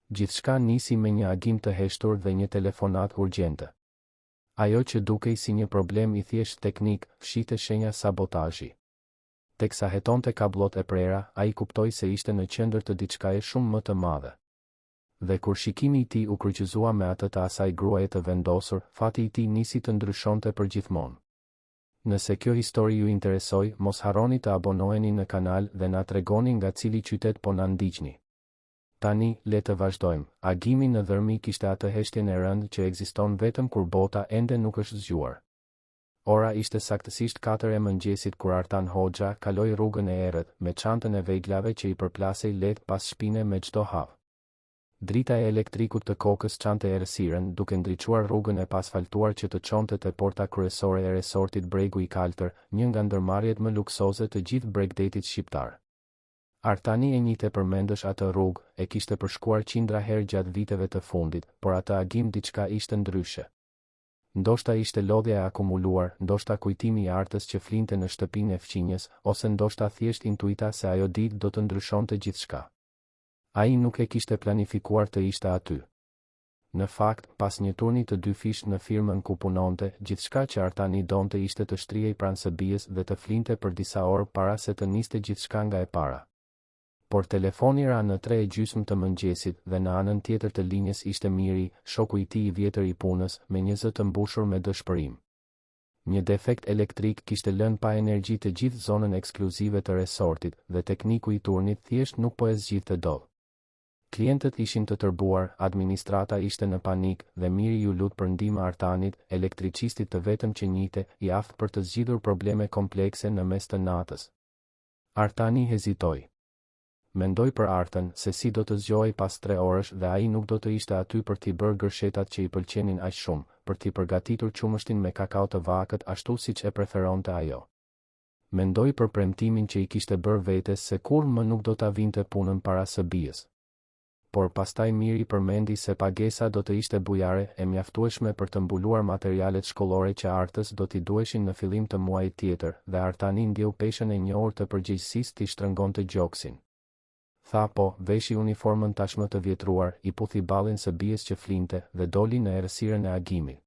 Gjithçka nisi me një agim të heshtur dhe një telefonat urgjente. Ajo që dukej si një problem I thjesht teknik, fshite shenja sabotazhi. Teksa hetonte kablot e prera, ai kuptoi se ishte në qendër të diçkaje shumë më të madhe. Dhe kur shikimi I tij u kryqëzua me atë të asaj gruaje të vendosur, fati I tij nisi të ndryshonte përgjithmonë. Nëse kjo histori ju interesoi, mos harroni të abonoheni në kanal dhe na tregoni nga cili qytet po na ndiqni. Tani, le të vazhdojmë. Agimi në dhërmi kishte atë heshtjen e rëndë që ekziston vetëm kur bota ende nuk është zgjuar. Ora ishte saktësisht 4 e mëngjesit kur Artan Hoxha kaloi rrugën e errët me çantën e vejglave që I përplasej lehtë pas shpine me çdo hap. Drita e elektrikut të kokës çante errësirën duke ndriçuar rrugën e pasfaltuar që të çonte te porta kryesore e resortit Bregu I Kaltër, një nga ndërmarrjet më luksoze të gjithë Bregdetit shqiptar. Artani e njihte përmendësh atë rrugë, e kishte përshkuar qindra herë gjatë viteve të fundit, por atë agim diçka ishte ndryshe. Ndoshta ishte lodhja e akumuluar, ndoshta kujtimi I artës që flinte në shtëpinë e fqinjes, ose ndoshta thjesht intuita se ajo ditë do të ndryshonte gjithçka. Ai nuk e kishte planifikuar të ishte aty. Në fakt, pas një turni të 2 fish në firmën ku punonte, gjithçka që Artani donte ishte të shtrihej pranë shtëpisë dhe të flinte për disa orë para se të niste gjithçka nga e para. Por telefoni ra në 3:30 të mëngjesit dhe në anën tjetër të linjës ishte Miri, shoku I tij I vjetër I punës, me një zë të mbushur me dëshpërim. Një defekt elektrik kishte lënë pa energji të gjithë zonën ekskluzive të resortit dhe tekniku I turnit thjesht nuk po e zgjidhte dot. Klientët ishin të tërbuar, administrata ishte në panik dhe Miri ju lut për ndihmë Artanit, elektricistit të vetëm që njihte, I aftë për të zgjidhur probleme komplekse në mes të natës. Artani hezitoi. Mendoj për Artën se si do të zgjohej pas 3 orësh dhe ai nuk do të ishte aty për t'i bërë gërshetat që I pëlqenin aq shumë, për t'i përgatitur qumështin me kakao të vakët ashtu siç e preferonte ajo. Mendoj për premtimin që I kishte bërë vetes se kur më nuk do ta vinte punën para shtëpisë. Por pastaj Miri përmendi se pagesa do të ishte bujare e mjaftueshme për të mbuluar materialet shkollore që Artës do t'i duheshin në fillim të muajit tjetër, dhe Artani ndjeu peshën e njohur të përgjegjësisë t'i shtrëngonte gjoksin. Tha po, veshi uniformën tashmë të vjetruar, I puthi ballin së bijës që flinte dhe doli në errësirën e agimit.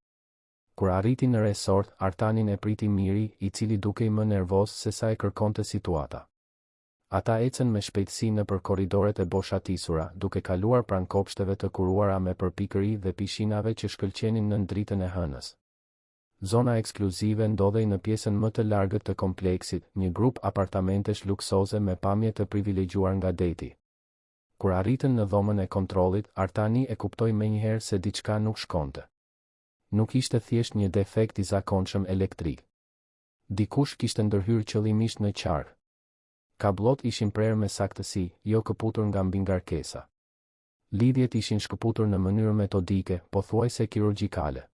Kur arriti në resort, Artanin e priti Miri, I cili dukej më nervoz se sa e kërkonte situata. Ata ecën me shpejtësi nëpër korridoret e boshatisura, duke kaluar pranë kopshteve të kuruara me përpikëri dhe pishinave që shkëlqenin nën dritën e hënës. Zona ekskluzive ndodhej në pjesën më të largët të kompleksit, një grup apartamentesh luksoze me pamje të privilegjuar nga deti. Kur arritën në dhomën e kontrollit, Artani e kuptoi menjëherë se diçka nuk shkonte. Nuk ishte thjesht një defekt I zakonshëm elektrik. Dikush kishte ndërhyrë qëllimisht në qark. Kablot ishin prerë me saktësi, jo këputur nga mbi ngarkesa. Lidhjet ishin shkëputur në mënyrë metodike, pothuajse kirurgjikale.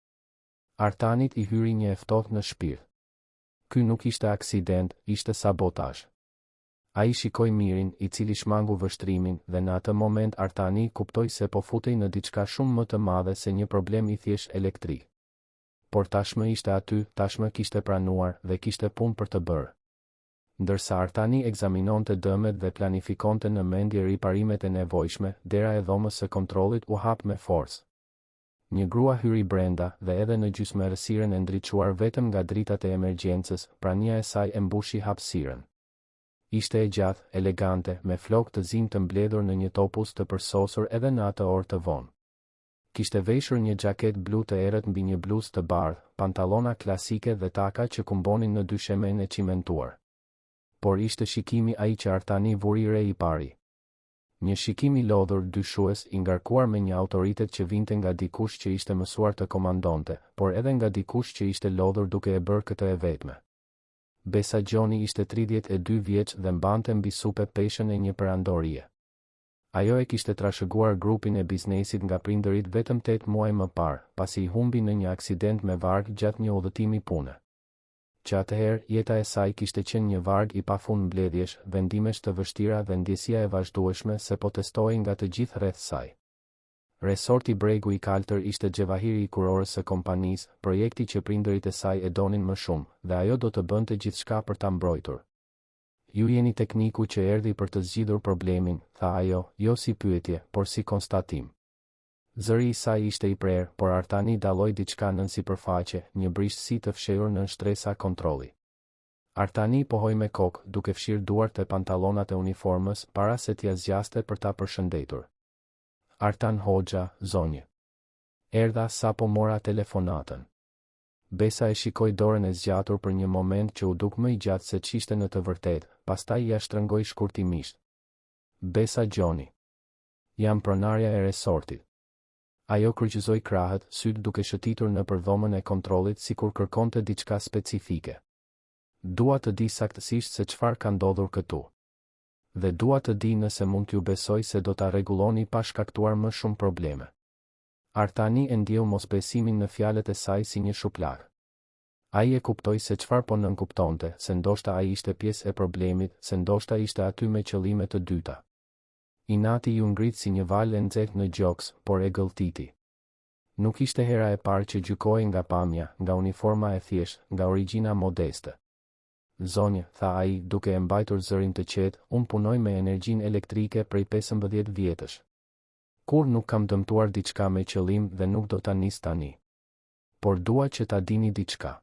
Artanit I hyri një e ftohtë në shpirt. Ky nuk ishte aksident, ishte sabotazh. Ai shikoi Mirin, I cili shmangu vështrimin, dhe në atë moment Artani kuptoi se po futej në diçka shumë më të madhe se një problem I thjesht elektrik. Por tashmë ishte aty, tashmë kishte pranuar dhe kishte punë për të bërë. Ndërsa Artani ekzaminonte dëmet dhe planifikonte në mendje riparimet e nevojshme, dera e dhomës së kontrollit u hap me forcë. Një grua hyri brenda dhe edhe në gjysmërësirën e ndriçuar vetëm nga dritat e emergjencës, prania e saj e mbushi hapësirën. Ishte e gjatë, elegante, me flokë të zi të mbledhur në një topuz të përsosur edhe në atë orë të vonë. Kishte veshur një xhaketë blu të errët mbi një bluzë të bardhë, pantallona klasike dhe taka që kumbonin në dyshemen e cimentuar. Por ishte shikimi ai që Artani vuri re I pari. Një shikim I lodhur, dyshues, I ngarkuar me një autoritet që vinte nga dikush që ishte mësuar të komandonte, por edhe nga dikush që ishte lodhur duke e bërë këtë e vetme. Besa Gjoni ishte 32 vjeç dhe mbante mbi supe peshën e një perandorie. Ajo e kishte trashëguar grupin e biznesit nga prindërit vetëm 8 muaj më parë, pasi I humbi në një aksident me varg gjatë një udhëtimi pune. Që atëherë, jeta e saj kishte qenë një varg I pafund mbledhjesh, vendimesh të vështira dhe ndjesia e vazhdueshme se po testohej nga të gjithë rreth saj. Resorti Bregu I Kaltër ishte xhevahiri I kurorës së kompanisë, projekti që prindërit e saj e donin më shumë, dhe ajo do të bënte gjithçka për ta mbrojtur. Ju jeni tekniku që erdhi për të zgjidhur problemin, tha ajo, jo si pyetje, por si konstatim. Zëri i saj ishte i prerë, por Artani dalloi diçka nën sipërfaqe, një brishtësi të fshehur nën shtresa kontrolli. Artani pohoi me kokë, duke fshirë duart e pantallonat e uniformës para se t'ia zgjaste për ta përshëndetur. Artan Hoxha, zonjë. Erdha sapo mora telefonatën. Besa e shikoi dorën e zgjatur për një moment që u duk më i gjatë se ç'ishte në të vërtetë, pastaj ja shtrëngoi shkurtimisht. Besa Gjoni. Jam pronarja e resortit. Ajo kryqëzoi krahët, syt duke shëtitur nëpër dhomën e kontrollit sikur kërkonte diçka specifike. Dua të di saktësisht se çfarë ka ndodhur këtu. Dhe dua të di nëse mund t'ju besoj se do ta rregulloni pa shkaktuar më shumë probleme. Artani e ndjeu mosbesimin në fjalët e saj si një shuplar. Ai e kuptoi se çfarë po nënkuptonte, se ndoshta ai ishte pjesë e problemit, se ndoshta ishte aty me qëllime të dyta. Inati ju ngrit si një valë e nxehtë në gjoks, por e gëlltiti. Nuk ishte hera e parë që gjykohej nga pamja, nga uniforma e thjeshtë, nga origjina modeste. Zonjë, tha ai, duke e mbajtur zërin të qetë, unë punoj me energjinë elektrike prej 15 vjetësh. Kur nuk kam dëmtuar diçka me qëllim dhe nuk do ta nis tani. Por dua që ta dini diçka.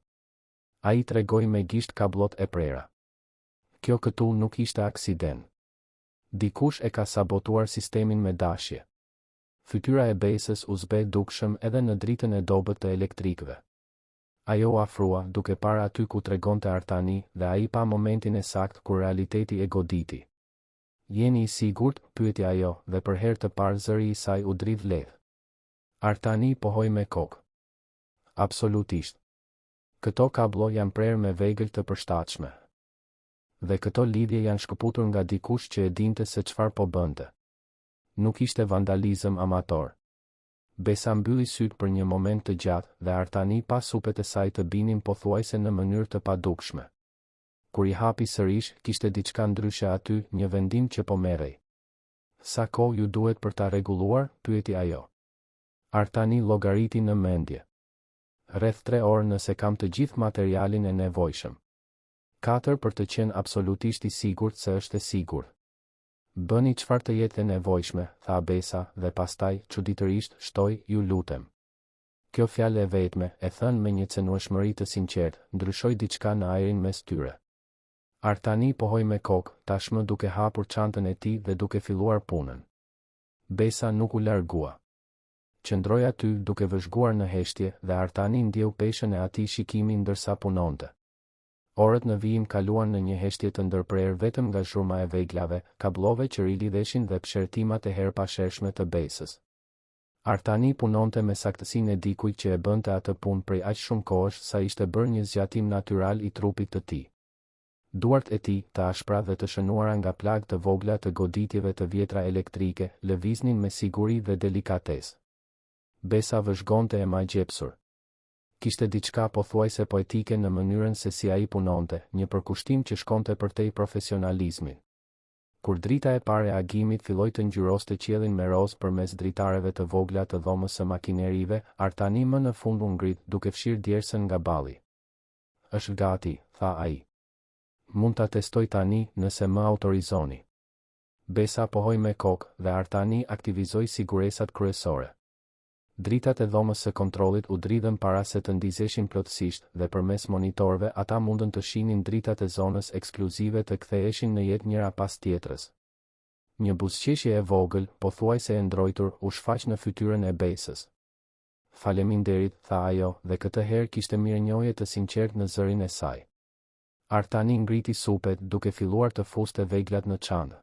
Ai tregoi me gisht kabllot e prera. Kjo këtu nuk ishte aksident. Dikush e ka sabotuar sistemin me dashje. Fytyra e Besës u zbe dukshëm edhe në dritën e dobët të elektrikëve. Ajo u afrua, duke parë aty ku tregonte Artani, dhe ai pa momentin e saktë kur realiteti e goditi. Jeni i sigurt? Pyeti ajo, dhe për herë të parë zëri i saj u dridh lehtë. Artani pohoi me kokë. Absolutisht. Këto kablo janë prerë me vegël të përshtatshme. Dhe këto lidhje janë shkëputur nga dikush që e dinte se çfarë po bënte. Nuk ishte vandalizëm amator. Besa mbylli syt për një moment të gjatë dhe Artani pa supet e saj të binin pothuajse në mënyrë të padukshme. Kur i hapi sërish, kishte diçka ndryshe aty, një vendim që po merrej. Sa kohë ju duhet për ta rregulluar? Pyeti ajo. Artani llogariti në mendje. Rreth 3 orë nëse kam të gjithë materialin e nevojshëm. 4 për të qenë absolutisht i sigurt se është e sigurt. Bëni çfarë të jetë e nevojshme, tha Besa, dhe pastaj, çuditërisht, shtoi, ju lutem. Kjo fjalë e vetme, e thënë me një cenueshmëri të sinqertë, ndryshoi diçka në ajrin mes tyre. Artani pohoi me kokë, tashmë duke hapur çantën e tij dhe duke filluar punën. Besa nuk u largua. Qëndroi aty duke vëzhguar në heshtje dhe Artani ndjeu peshën e atij shikimi ndërsa punonte. Orët në vijim kaluan në një heshtje të ndërprerë vetëm nga zhurma e veglave, kablove që rilidheshin dhe pshertimat e herpashershme të Besës. Artani punonte me saktësinë e dikujt që e bënte atë punë prej aq shumë kohësh sa ishte bërë një zgjatim natyral i trupit të tij. Duart e tij, të ashpra dhe të shënuara nga plagë të vogla të goditjeve të vjetra elektrike, lëviznin me siguri dhe delikatesë. Besa vëzhgonte e magjepsur. Kishte diçka pothuajse poetike në mënyrën se si ai punonte, një përkushtim që shkonte përtej profesionalizmin. Kur drita e parë e agimit filloi të ngjyroste qiellin me rozë përmes dritareve të vogla të dhomës së makinerive, Artani më në fund u ngrit, duke fshirë djersën nga balli. Është gati, tha ai. Mund ta testoj tani, nëse më autorizoni. Besa pohoi me kokë dhe Artani aktivizoi sigurisat kryesore. Dritat e dhomës së kontrollit u dridhen para se të ndizeshin plotësisht dhe përmes monitorëve ata mundën të shihnin dritat e zonës ekskluzive të ktheheshin në jetë njëra pas tjetrës. Një buzëqeshje e vogël, pothuajse e ndrojtur, u shfaq në fytyrën e Besës. Faleminderit, tha ajo, dhe këtë herë kishte mirënjohje të sinqertë në zërin e saj. Artani ngriti supet duke filluar të fuste veglat në çantë.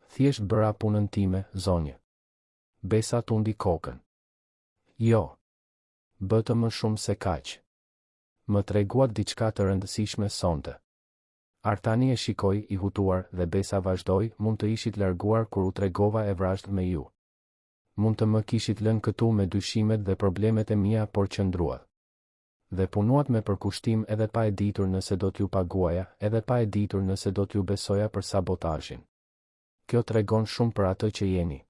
Thjesht bëra punën time, zonjë. Besa tundi kokën. Jo. Bëtë më shumë se kaq. Më treguat diçka të rëndësishme sonte. Artani e shikoi i hutuar dhe Besa vazhdoi, mund të ishit larguar kur u tregova e vrasht me ju. Mund të më kishit lënë këtu me dyshimet dhe problemet e mia, por qëndruat. Dhe punuat me përkushtim edhe pa e ditur nëse do t'ju paguaja, edhe pa e ditur nëse do t'ju besoja për sabotazhin. Kjo tregon shumë për atë që jeni.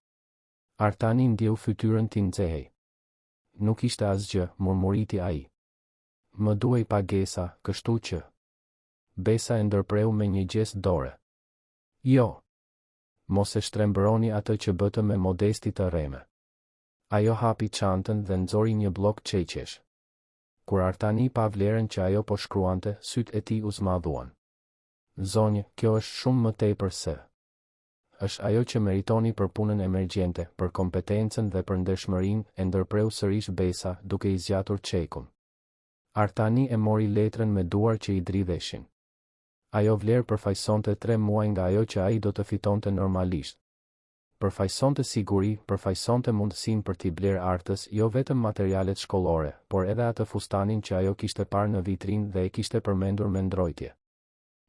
Artani ndjeu fytyrën t'i nxehej. Nuk ishte asgjë, murmuriti ai. Më duhej pagesa, kështu që. Besa e ndërpreu me një gest dore. Jo. Mos e shtrembëroni atë që bëtë me modesti të rreme. Ajo hapi çantën dhe nxori një blok çeqesh. Kur Artani pa vlerën që ajo po shkruante, sytë e tij u zmadhuan. Zonjë, kjo është shumë më tepër se. Është ajo që meritoni për punën emergjente, për kompetencën dhe për ndershmërinë, e ndërpreu sërish Besa, duke i zgjatur çekun. Artani e mori letrën me duar që i dridheshin. Ajo vlerë përfaqësonte 3 muaj nga ajo që ai do të fitonte normalisht. Përfaqësonte siguri, përfaqësonte mundësinë për t'i blerë artës jo vetëm materialet shkollore, por edhe atë fustanin që ajo kishte parë në vitrinë dhe e kishte përmendur me ndrojtje.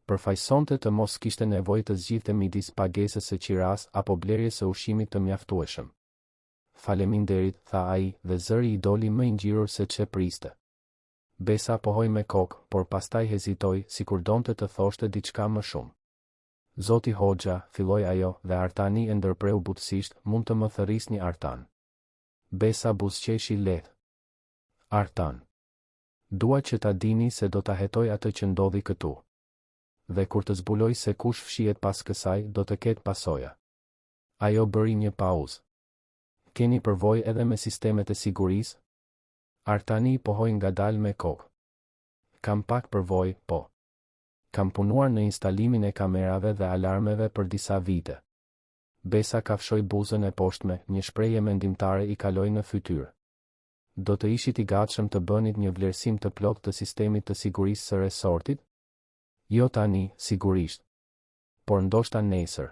Përfaqësonte të mos kishte nevojë të zgjidhte midis pagesës së qiras apo blerjes së ushqimit të mjaftueshëm. Faleminderit, tha ai, dhe zëri i doli më i ngjirur se ç'e priste. Besa pohoi me kokë, por pastaj hezitoi, sikur donte të thoshte diçka më shumë. Zoti Hoxha, filloi ajo, dhe Artani e ndërpreu butësisht, mund të më thërrisni Artan. Besa buzëqeshi lehtë. Artan. Dua që ta dini se do ta hetoj atë që ndodhi këtu. Dhe kur të zbuloj se kush fshihet pas kësaj, do të ketë pasoja. Ajo bëri një pauzë. Keni përvojë edhe me sistemet e sigurisë? Artani pohoi ngadalë me kokë. Kam pak përvojë, po. Kam punuar në instalimin e kamerave dhe alarmeve për disa vite. Besa kafshoi buzën e poshtme, një shprehje mendimtare i kaloi në fytyrë. Do të ishit i gatshëm të bënit një vlerësim të plotë të sistemit të sigurisë së resortit? Jo tani, sigurisht. Por ndoshta nesër.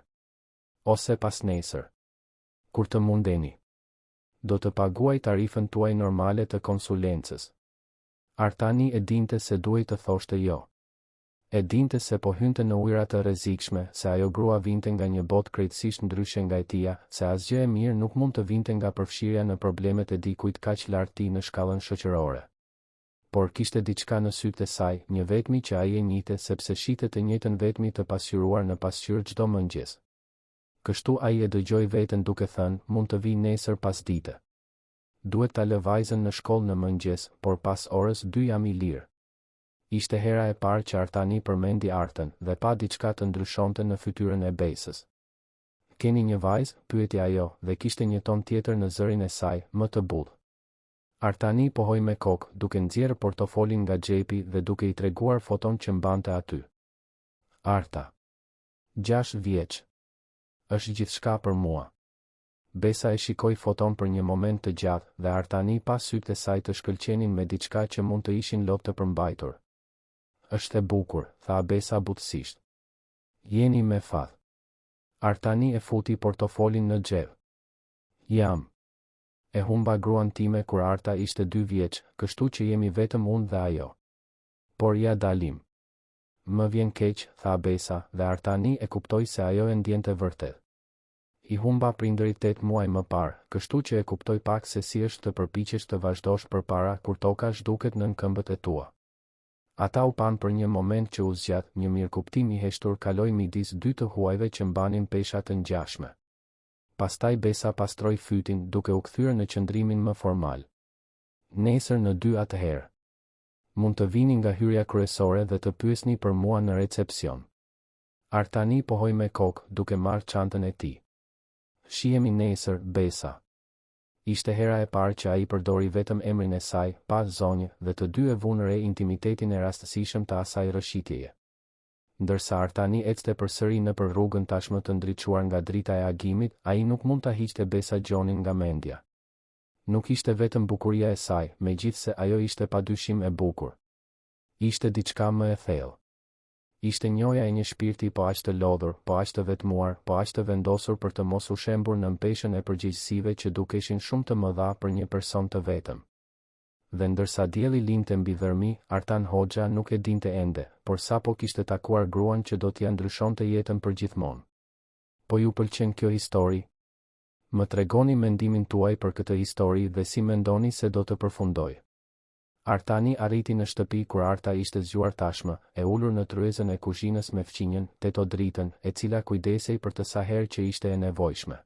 Ose pas nesër. Kur të mundeni. Do të paguaj tarifën tuaj normale të konsulencës. Artani e dinte se duhej të thoshte jo. E dinte se po hynte në ujëra të rrezikshme, se ajo grua vinte nga një botë krejtësisht ndryshe nga e tija, se asgjë e mirë nuk mund të vinte nga përfshirja në problemet e dikujt kaq lartë në shkallën shoqërore. Por kishte diçka në sytë e saj, një vetmi që ai e njihte sepse shitet të njëjtën vetmi të pasqyruar në pasqyrë çdo mëngjes. Kështu ai e dëgjoi veten duke thënë, mund të vi nesër pas dite. Duhet ta lë vajzën në shkollë në mëngjes, por pas orës 2 jam i lirë. Ishte hera e parë që Artani përmendi Artën dhe pa diçka të ndryshonte në fytyrën e Besës. Keni një vajzë? Pyeti ajo, dhe kishte një ton tjetër në zërin e saj, më të butë. Artani pohoi me kokë, duke nxjerrë portofolin nga xhepi dhe duke i treguar foton që mbante aty. Arta. 6 vjeç. Është gjithçka për mua. Besa e shikoi foton për një moment të gjatë dhe Artani pa sytë e saj të shkëlqenin me diçka që mund të ishin lot të përmbajtur. Është e bukur, tha Besa butësisht. Jeni me fath. Artani e futi portofolin në xhep. Jam. E humba gruan time kur Arta ishte 2 vjeç, kështu që jemi vetëm unë dhe ajo. Por ja dalim. Më vjen keq, tha Besa, dhe Artani e kuptoi se ajo e ndjente vërtet. I humba prindërit 8 muaj më parë, kështu që e kuptoi pak se si është të përpiqesh të vazhdosh përpara kur toka zhduket nën këmbët e tua. Ata u pan për një moment që u zgjat, një mirëkuptim i heshtur kaloi midis 2 të huajve që mbanin pesha të ngjashme. Pastaj Besa pastroi fytin duke u kthyer në qëndrimin më formal. Nesër në 2 atëherë. Mund të vini nga hyrja kryesore dhe të pyesni për mua në recepcion. Artani pohoi me kokë duke marrë çantën e tij. Shihemi nesër, Besa. Ishte hera e parë që ai përdori vetëm emrin e saj, pa zonjë, dhe të dy e vunë re intimitetin e rastësishëm të asaj rrëshitjeje. Ndërsa Artani ecte përsëri nëpër rrugën tashmë të ndriçuar nga drita e agimit, ai nuk mund ta hiqte Besa Gjonin nga mendja. Nuk ishte vetëm bukuria e saj, megjithse ajo ishte padyshim e bukur. Ishte diçka më e thellë. Ishte njoja e një shpirti po aq të lodhur, po aq të vetmuar, po aq të vendosur për të mos u shembur në mpeshën e përgjegjësive që dukeshin shumë të mëdha për një person të vetëm. Dhe ndërsa dielli linte mbi dhërmi, Artan Hoxha nuk e dinte ende, por sapo kishte takuar gruan që do t'ia ndryshonte jetën përgjithmonë. Po ju pëlqen kjo histori? Më tregoni mendimin tuaj për këtë histori dhe si mendoni se do të përfundoj. Artani arriti në shtëpi kur Arta ishte zgjuar tashmë, e ulur në tryezën e kuzhinës me fqinjen, teto dritën, e cila kujdesej për të sa herë që ishte e nevojshme.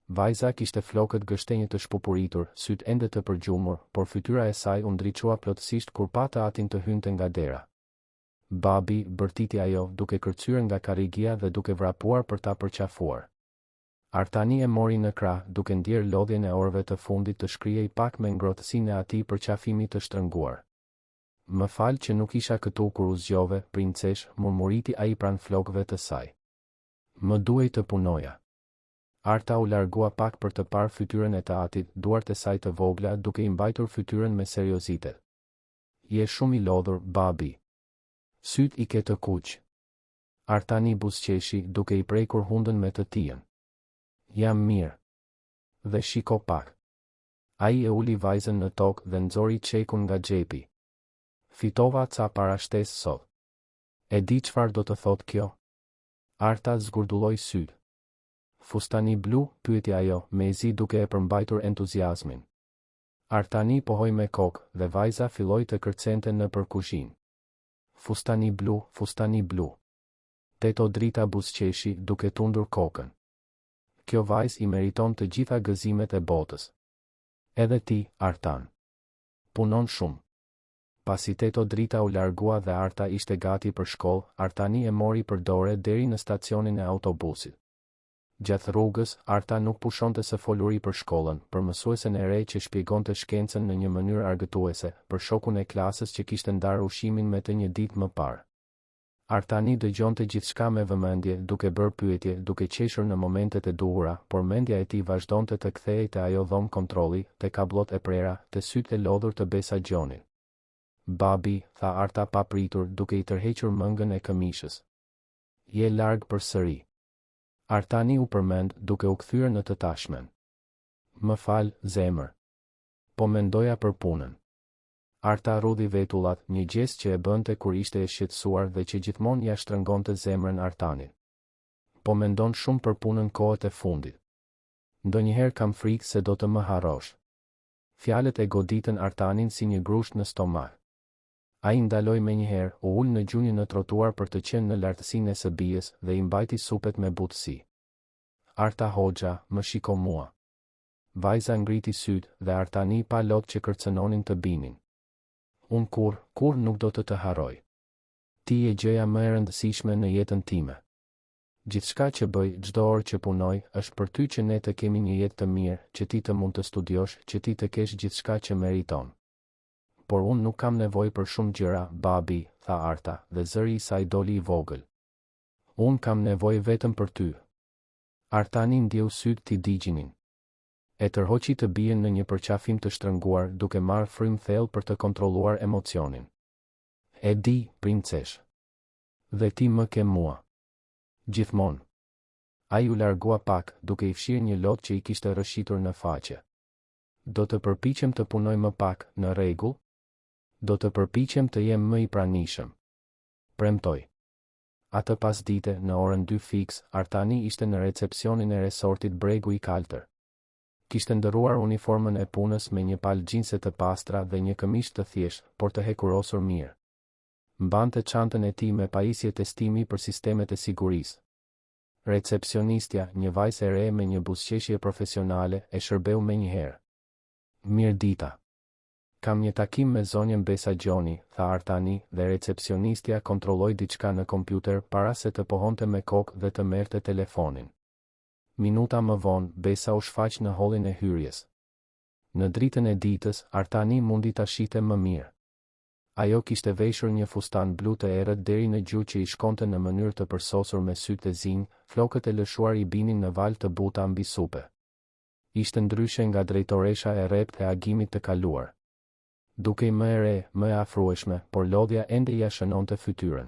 Vajza kishte flokët gështenjë të shpupuritur, syt ende të përgjumur, por fytyra e saj u ndriçua plotësisht kur pa të atin të hynte nga dera. Babi, bërtiti ajo, duke kërcyer nga karrigia dhe duke vrapuar për ta përqafuar. Artani e mori në krah, duke ndjer lodhjen e orëve të fundit të shkrihej pak me ngrohtësinë e atij për qafimit të shtrënguar. Më fal që nuk isha këtu kur u zgjove, princesh, murmuriti ai pranë flokëve të saj. Më duhej të punoja. Arta u largua pak për të parë fytyrën e të atit, duart e saj të vogla duke i mbajtur fytyrën me seriozitet. Je shumë i lodhur, babi. Syt i ke të kuq. Artani buzëqeshi duke i prekur hundën me të tijën. Jam mirë. Dhe shiko pak. Ai e uli vajzën në tokë dhe nxori çekun nga xhepi. Fitova ca para shtesë sot. E di çfarë do të thotë kjo? Arta zgurdulloi syt. Fustani blu, pyeti ajo, mezi duke e përmbajtur entuziazmin. Artani pohoi me kokë dhe vajza filloi të kërcente nëpër kuzhinë. Fustani blu. Teto drita buzëqeshi duke tundur kokën. Kjo vajzë i meriton të gjitha gëzimet e botës. Edhe ti, Artan. Punon shumë. Pasi Teto drita u largua dhe Arta ishte gati për shkollë, Artani e mori për dorë deri në stacionin e autobusit. Gjatë rrugës, Arta nuk pushonte së foluri për shkollën, për mësuesen e re që shpjegonte shkencën në një mënyrë argëtuese, për shokun e klasës që kishte ndarë ushimin me të një ditë më parë. Artani dëgjonte gjithçka me vëmendje, duke bërë pyetje, duke qeshur në momentet e duhura, por mendja e tij vazhdonte të kthehej te ajo dhomë kontrolli, te kablot e prera, te sytë e lodhur të Besa Gjonit. Babi, tha Arta pa pritur, duke i tërhequr mëngën e këmishës. Je larg përsëri. Artani u përmend, duke u kthyer në të tashmen. Më fal, zemër. Po mendoja për punën. Arta rudhi vetullat, një gjest që e bënte kur ishte e shqetësuar dhe që gjithmonë ja shtrëngonte zemrën Artanit. Po mendon shumë për punën kohët e fundit. Ndonjëherë kam frikë se do të më harrosh. Fjalët e goditën Artanin si një grusht në stomak. Ai ndaloi menjëherë, u ul në gjunjë në trotuar për të qenë në lartësinë e së bijës dhe i mbajti supet me butësi. Arta Hoxha, më shiko mua. Vajza ngriti syt dhe Artani pa lot që kërcënonin të binin. Unë kur nuk do të harroj. Ti je gjëja më e rëndësishme në jetën time. Gjithçka që bëj, çdo orë që punoj, është për ty që ne të kemi një jetë të mirë, që ti të mund të studiosh, që ti të kesh gjithçka që meriton. Por unë nuk kam nevojë për shumë gjëra, babi, tha Arta, dhe zëri i saj doli i vogël. Unë kam nevojë vetëm për ty. Artani ndjeu syt t'i digjinin. E tërhoqi të bien në një përqafim të shtrenguar, duke marrë frym thellë për të kontrolluar emocionin. E di, princesh. Dhe ti më ke mua. Gjithmonë. Ai u largua pak, duke i fshirë një lot që i kishte rrëshitur në faqe. Do të përpiqem të punoj më pak, në rregull? Do të përpiqem të jem më i pranishëm. Premtoj. Atë pasdite, në orën 2 fiks, Artani ishte në recepcionin e resortit Bregu i Kaltër. Kishte ndëruar uniformën e punës me një palë gjinse të pastra dhe një këmishë të thjeshtë, por të hekurosur mirë. Mbante çantën e tij me pajisje testimi për sistemet e sigurisë. Recepcionistja, një vajzë e re me një buzëqeshje profesionale, e shërbeu menjëherë. Mirëdita. Kam një takim me zonjën Besa Gjoni, tha Artani, dhe recepcionistja kontrolloi diçka në kompjuter para se të pohonte me kokë dhe të merrte telefonin. Minuta më vonë, Besa u shfaq në hollin e hyrjes. Në dritën e ditës, Artani mundi ta shihte më mirë. Ajo kishte veshur një fustan blu të errët deri në gjuhë që i shkonte në mënyrë të përsosur me sytë e zinj, flokët e lëshuar i binin në valë të buta mbi supe. Ishte ndryshe nga drejtoresha e rrept e agimit të kaluar. Dukej më e re, më e afrueshme, por lodhja ende ia shënonte fytyrën.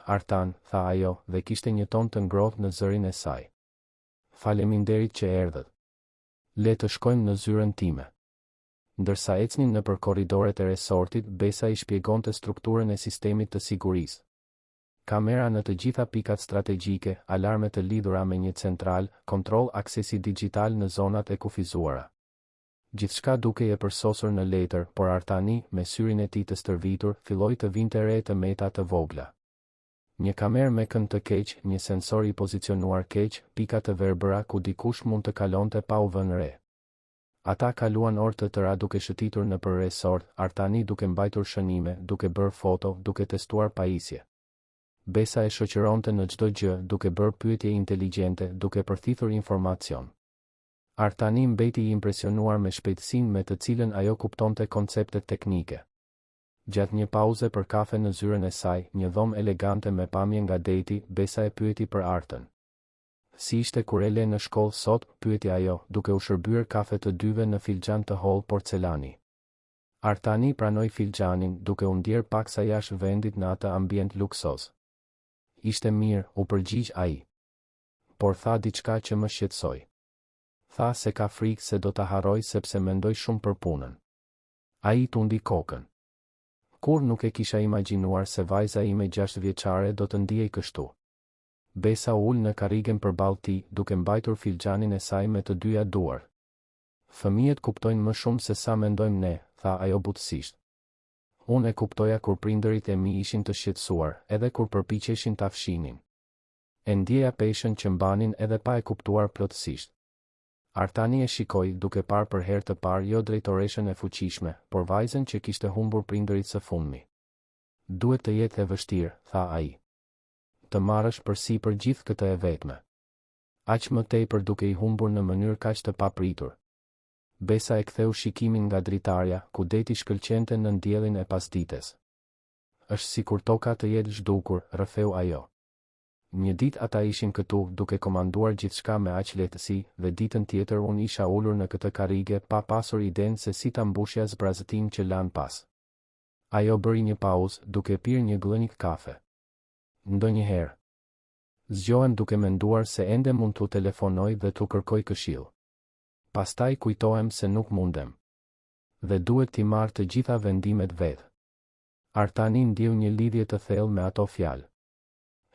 Artan, tha ajo, dhe kishte një ton të ngrohtë në zërin e saj. Faleminderit që erdhët. Le të shkojmë në zyrën time. Ndërsa ecnin nëpër korridoret e resortit, Besa i shpjegonte strukturën e sistemit të sigurisë. Kamera në të gjitha pikat strategjike, alarme të lidhura me një central, kontroll aksesi digital në zonat e kufizuara. Gjithçka dukej e përsosur në letër, por Artani, me syrin e tij të stërvitur, filloi të vinte re të meta të vogla. Një kamerë me kënd të keq, një sensor i pozicionuar keq, pika të verbëra ku dikush mund të kalonte pa u vënë re. Ata kaluan orë të tëra duke shëtitur në për resort, Artani duke mbajtur shënime, duke bërë foto, duke testuar pajisje. Besa e shoqëronte në çdo gjë, duke bërë pyetje inteligjente, duke përthithur informacion. Artani mbeti i impresionuar me shpejtësinë me të cilën ajo kuptonte konceptet teknike. Gjatë një pauze për kafe në zyrën e saj, një dhomë elegante me pamje nga deti, Besa e pyeti për Artën. Si ishte kur e le në shkollë sot, pyeti ajo, duke u shërbyer kafe të dyve në filxhan të hollë porcelani. Artani pranoi filxhanin, duke u ndjer paksa jashtë vendit në atë ambient luksoz. Ishte mirë, u përgjigj ai. Por tha diçka që më shqetësoi. Tha se ka frikë se do ta harroj sepse mendoj shumë për punën. Ai tundi kokën. Kur nuk e kisha imagjinuar se vajza ime 6 vjeçare do të ndiej kështu. Besa ul në karrigen përballë tij, duke mbajtur filxhanin e saj me të dyja duar. Fëmijët kuptojnë më shumë se sa mendojmë ne, tha ajo butësisht. Unë e kuptoja kur prindërit e mi ishin të shqetësuar, edhe kur përpiqeshin ta fshinin. E ndjeja peshën që mbanin edhe pa e kuptuar plotësisht. Artani e shikoi, duke parë për herë të parë jo drejtoreshën e fuqishme, por vajzën që kishte humbur prindërit së fundmi. Duhet të jetë e vështirë, tha ai. Të marrësh përsipër gjithë këtë e vetme. Aq më tepër duke i humbur në mënyrë kaq të papritur. Besa e ktheu shikimin nga dritarja, ku deti shkëlqente në ndjellin e pasdites. Është sikur toka të jetë zhdukur, rrëfeu ajo. Një ditë ata ishin këtu, duke komanduar gjithçka me aq lehtësi, dhe ditën tjetër unë isha ulur në këtë karrige pa pasur idenë se si ta mbushja zbrazëtin që lan pas. Ajo bëri një pauzë, duke pirë një glënjë kafe. Ndonjëherë zgjohem duke menduar se ende mund t'u telefonoj dhe t'u kërkoj këshill. Pastaj kujtohem se nuk mundem. Dhe duhet t'i marr të gjitha vendimet vetë. Artani ndjeu një lidhje të thellë me ato fjalë.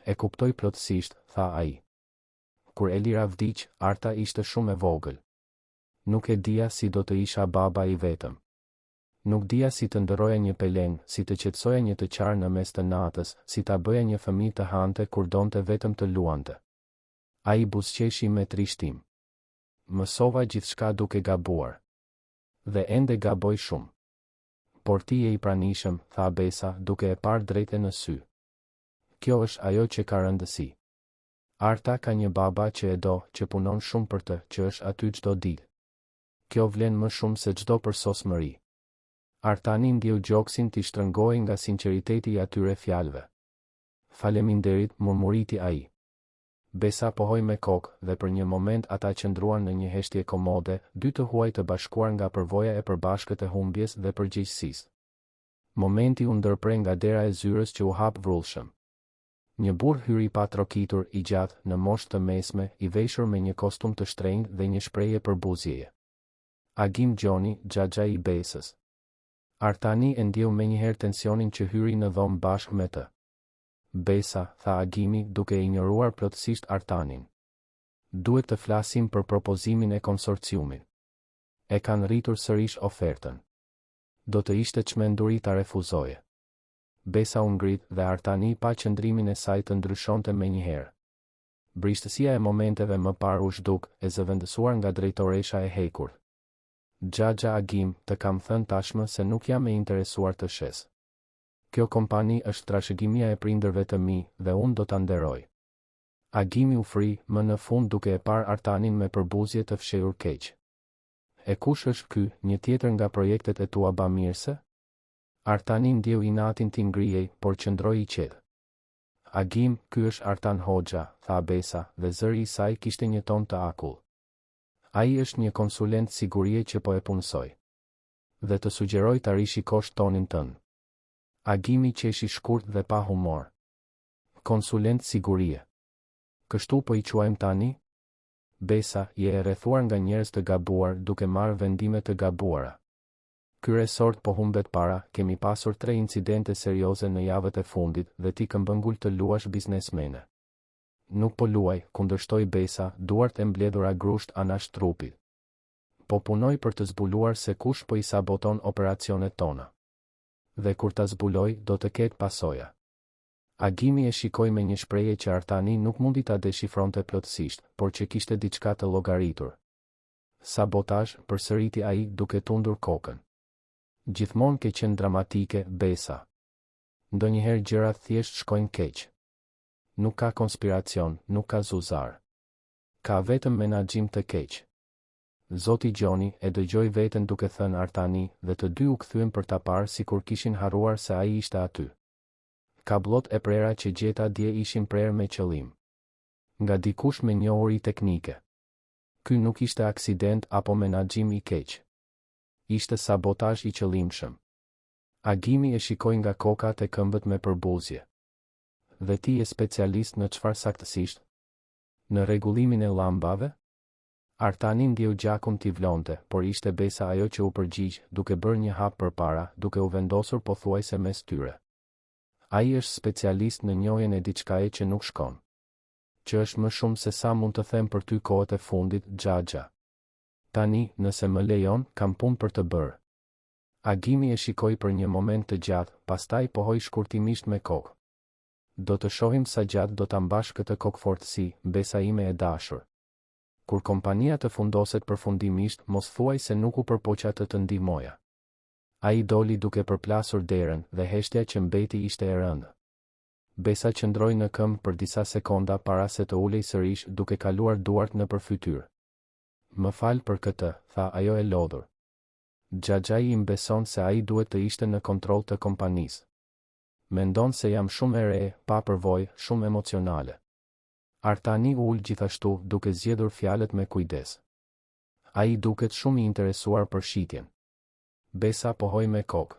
E kuptoj plotësisht, tha ai. Kur Elira vdiq, Arta ishte shumë e vogël. Nuk e dija si do të isha baba i vetëm. Nuk dija si të ndëroja një peleng, si të qetësoja një të qarë në mes të natës, si ta bëja një fëmijë të hante kur donte vetëm të luante. Ai buzëqeshi me trishtim. Mësova gjithçka duke gabuar. Dhe ende gaboj shumë. Por ti je i pranishëm, tha Besa, duke e parë drejtë në sy. Kjo është ajo që ka rëndësi. Arta ka një baba që e do, që punon shumë për të, që është aty çdo ditë. Kjo vlen më shumë se çdo përsosmëri. Artani ndjeu gjoksin t'i shtrëngoi nga sinqeriteti i atyre fjalëve. Faleminderit, murmuriti ai. Besa pohoi me kokë, dhe për një moment ata qëndruan në një heshtje komode, dy të huaj të bashkuar nga përvoja e përbashkët e humbjes dhe përgjegjësisë. Momenti u ndërpre nga dera e zyrës që u hap vrullshëm. Një burr hyri pa trokitur, i gjatë, në moshë të mesme, i veshur me një kostum të shtrenjtë dhe një shprehje përbuzjeje. Agim Gjoni, xhaxha i Besës. Artani e ndjeu menjëherë tensionin që hyri në dhomë bashkë me të. Besa, tha Agimi, duke ignoruar plotësisht Artanin. Duhet të flasim për propozimin e konsorciumit. E kanë rritur sërish ofertën. Do të ishte çmenduri ta refuzoje. Besa u ngrit dhe Artani pa qëndrimin e saj të ndryshonte menjëherë. Brishtësia e momenteve më parë u zhduk, e zëvendësuar nga drejtoresha e hekur. Xhaxha Agim, të kam thënë tashmë se nuk jam e interesuar të shes. Kjo kompani është trashëgimia e prindërve të mi, dhe unë do ta nderoj. Agimi u fri, më në fund duke e parë Artanin me përbuzje të fshehur keq. E kush është ky, një tjetër nga projektet e tua bamirëse? Artani ndjeu inatin t'i ngrijej, por qëndroi i qetë. Agim, ky është Artan Hoxha, tha Besa, dhe zëri i saj kishte një ton të akull. Ai është një konsulent sigurie që po e punësoj. Dhe të sugjeroj ta rishikosh tonin tënd. Agimi qeshi shkurt dhe pa humor. Konsulent sigurie. Kështu po i quajmë tani? Besa, je e rrethuar nga njerëz të gabuar, duke marrë vendime të gabuara. Ky resort po humbet para, kemi pasur 3 incidente serioze në javët e fundit dhe ti këmbëngul të luash biznesmene. Nuk po luaj, kundërshtoi Besa, duart e mbledhura grusht anash trupit. Po punoj për të zbuluar se kush po i saboton operacionet tona. Dhe kur ta zbuloj, do të ketë pasoja. Agimi e shikoi me një shprehje që Artani nuk mundi ta deshifronte plotësisht, por që kishte diçka të llogaritur. Sabotazh, përsëriti ai duke tundur kokën. Gjithmonë ke qenë dramatike, Besa. Ndonjëherë gjërat thjesht shkojnë keq. Nuk ka konspiracion, nuk ka zuzar. Ka vetëm menaxhim të keq. Zoti Gjoni e dëgjoi veten duke thënë Artani dhe të dy u kthyen për ta parë sikur kishin harruar se ai ishte aty. Kabllot e prera që gjeta dje ishin prerë me qëllim. Nga dikush me njohuri teknike. Ky nuk ishte aksident apo menaxhim i keq. Ishte sabotazh i qëllimshëm. Agimi e shikoi nga kokat e këmbët me përbuzje. Dhe ti je specialist në çfarë saktësisht? Në rregullimin e llambave? Artani ndjeu gjakun t'i vlonte, por ishte besa ajo që u përgjigj, duke bërë një hap përpara, duke u vendosur pothuajse mes tyre. Ai është specialist në njohjen e diçkaje që nuk shkon. Që është më shumë se sa mund të them për ty kohët e fundit, Xhaxha. Tani, nëse më lejon, kam punë për të bërë. Agimi e shikoi për një moment të gjatë, pastaj pohoi shkurtimisht me kokë. Do të shohim sa gjatë do ta mbash këtë kokëfortësi, besa ime e dashur. Kur kompania të fundoset përfundimisht, mos thuaj se nuk u përpoqa të ndihmoja. Ai doli duke përplasur derën dhe heshtja që mbeti ishte e rëndë. Besa qëndroi në këmbë për disa sekonda para se të ulej sërish duke kaluar duart nëpër fytyrë. Më fal për këtë, tha ajo e lodhur. Xhaxha im beson se ai duhet të ishte në kontroll të kompanisë. Mendon se jam shumë e re, pa përvojë, shumë emocionale. Artani ul gjithashtu duke zgjedhur fjalët me kujdes. Ai duket shumë i interesuar për shitjen. Besa pohoi me kokë.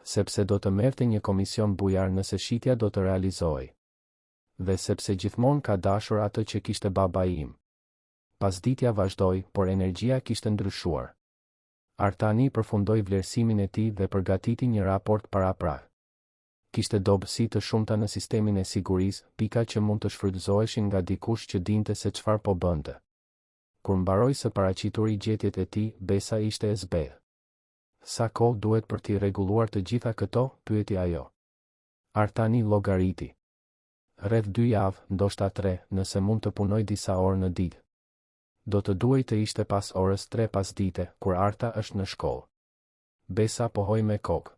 Sepse do të merrte një komision bujar nëse shitja do të realizohej. Dhe sepse gjithmonë ka dashur atë që kishte babai im. Pasditja vazhdoi, por energjia kishte ndryshuar. Artani përfundoi vlerësimin e tij dhe përgatiti një raport paraprak. Kishte dobësi të shumta në sistemin e sigurisë, pika që mund të shfrytëzoheshin nga dikush që dinte se çfarë po bënte. Kur mbaroi së paraqituri gjetjet e tij, besa ishte e zbehë. Sa kohë duhet për t'i rregulluar të gjitha këto? Pyeti ajo. Artani llogariti. Rreth 2 javë, ndoshta 3, nëse mund të punoj disa orë në ditë. Do të duhej të ishte pas orës 3 pasdite, kur Arta është në shkollë. Besa pohoi me kokë.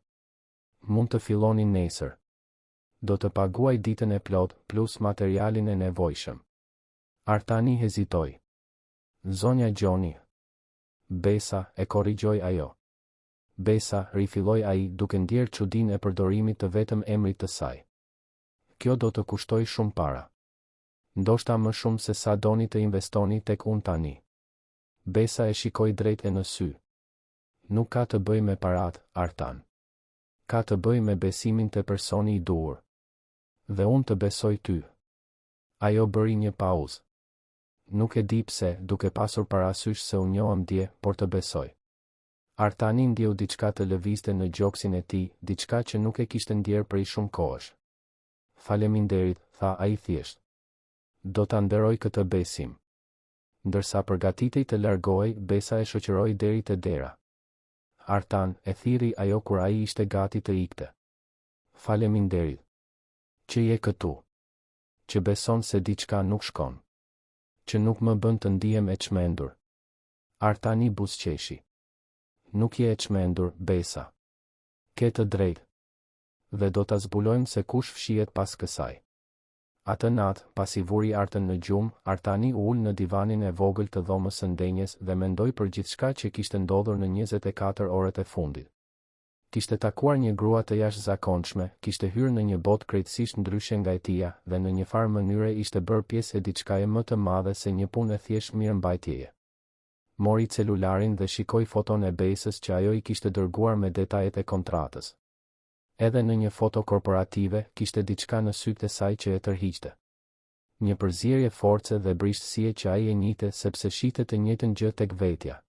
Mund të filloni nesër. Do të paguaj ditën e plot plus materialin e nevojshëm. Artani hezitoi. Zonja Gjoni. Besa, e korrigjoi ajo. Besa, rifilloi ai duke ndjerë çudinë e përdorimit të vetëm emrit të saj. Kjo do të kushtoj shumë para. Ndoshta më shumë se sa doni të investoni tek unë tani. Besa e shikoi drejt e në sy. Nuk ka të bëj me parat, Artan. Ka të bëj me besimin të personi i duhur. Dhe unë të besoj ty. Ajo bëri një pauzë. Nuk e di pse, duke pasur parasysh se u njohëm dje, por të besoj. Artani ndjeu diçka të lëvizte në gjoksin e tij, diçka që nuk e kishte ndjerë prej shumë kohësh. Faleminderit, tha ai thjesht. Do ta nderoj këtë besim. Ndërsa përgatitej të largohej, Besa e shoqëroi deri te dera. Artan, e thirri ajo kur ai ishte gati të ikte. Faleminderit. Që je këtu. Që beson se diçka nuk shkon. Që nuk më bën të ndihem e çmendur. Artani buzëqeshi. Nuk je e çmendur, Besa. Ke të drejtë. Dhe do ta zbulojmë se kush fshihet pas kësaj. Atë natë, pasi vuri Artën në gjumë, Artani ul në divanin e vogël të dhomës së ndenjes dhe mendoi për gjithçka që kishte ndodhur në 24 orët e fundit. Kishte takuar një grua të jashtëzakonshme, kishte hyrë në një botë krejtësisht ndryshe nga e tija dhe në një farë mënyre ishte bërë pjesë e diçkaje më të madhe se një punë e thjesht mirëmbajtjeje. Mori celularin dhe shikoi foton e Besës që ajo i kishte dërguar me detajet e kontratës. Edhe në një foto korporative, kishte diçka në sytë e saj që e tërhiqte. Një përzierje force dhe brishtësie që ai e njihte sepse shihte të njëjtën gjë tek vetja.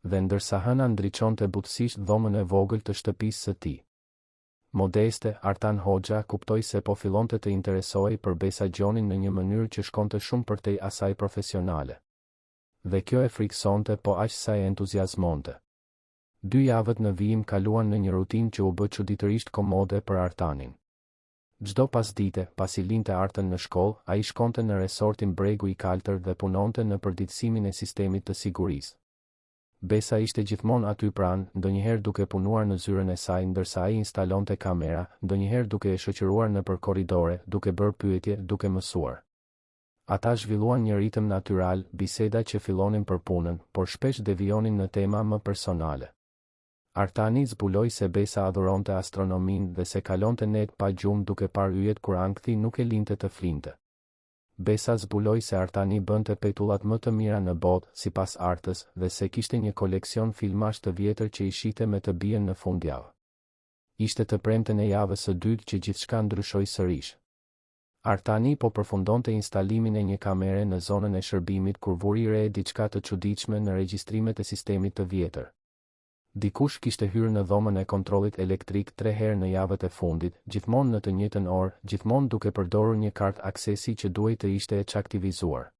Dhe ndërsa hëna ndriçonte butësisht dhomën e vogël të shtëpisë së tij. Modeste, Artan Hoxha kuptoi se po fillonte të interesohej për Besa Gjonin në një mënyrë që shkonte shumë përtej asaj profesionale. Dhe kjo e friksonte, po aq sa e entuziazmonte. 2 javët në vijim kaluan në një rutinë që u bë çuditërisht komode për Artanin. Çdo pasdite, pasi linte Artën në shkollë, ai shkonte në resortin Bregu i Kaltër dhe punonte në përditësimin e sistemit të sigurisë. Besa ishte gjithmonë aty pranë, ndonjëherë duke punuar në zyrën e saj ndërsa ai instalonte kamera, ndonjëherë duke e shoqëruar nëpër korridore, duke bërë pyetje, duke mësuar. Ata zhvilluan një ritëm natyral, biseda që fillonin për punën, por shpesh devionin në tema më personale. Artani zbuloi se Besa adhuronte astronominë dhe se kalonte net pa gjumë duke parë yjet kur ankthi nuk e linte të flinte. Besa zbuloi se Artani bënte petullat më të mira në botë, sipas artës, dhe se kishte një koleksion filmash të vjetër që i shite me të bien në fundjavë. Ishte të premten e javës së dytë që gjithçka ndryshoi sërish. Artani po përfundonte instalimin e një kamere në zonën e shërbimit kur vuri re diçka të çuditshme në regjistrimet e sistemit të vjetër. Dikush kishte hyrë në dhomën e kontrollit elektrik 3 herë në javët e fundit, gjithmonë në të njëjtën orë, gjithmonë duke përdorur një kartë aksesi që duhej të ishte e çaktivizuar.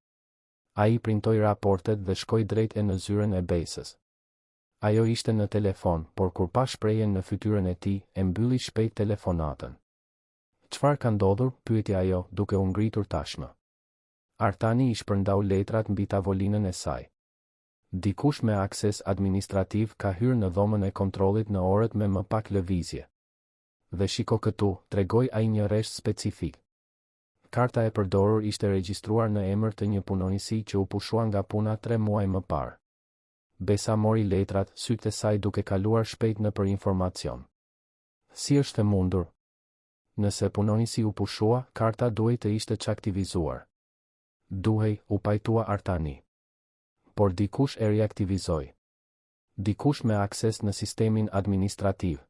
Ai printoi raportet dhe shkoi drejt në zyrën e Besës. Ajo ishte në telefon, por kur pa shprehjen në fytyrën e tij, e mbylli shpejt telefonatën. "Çfarë ka ndodhur?" pyeti ajo, duke u ngritur tashmë. Artani i shpërndau letrat mbi tavolinën e saj. Dikush me akses administrativ ka hyrë në dhomën e kontrollit në orët me më pak lëvizje. "Dhe shiko këtu", tregoi ai një rresht specifik. Karta e përdorur ishte regjistruar në emër të një punonjësi që u pushua nga puna 3 muaj më parë. Besa mori letrat, sytë e saj duke kaluar shpejt nëpër informacion. Si është e mundur? Nëse punonjësi u pushua, karta duhej të ishte çaktivizuar. Duhej, u pajtua Artani. Por dikush e riaktivizoi. Dikush me akses në sistemin administrativ.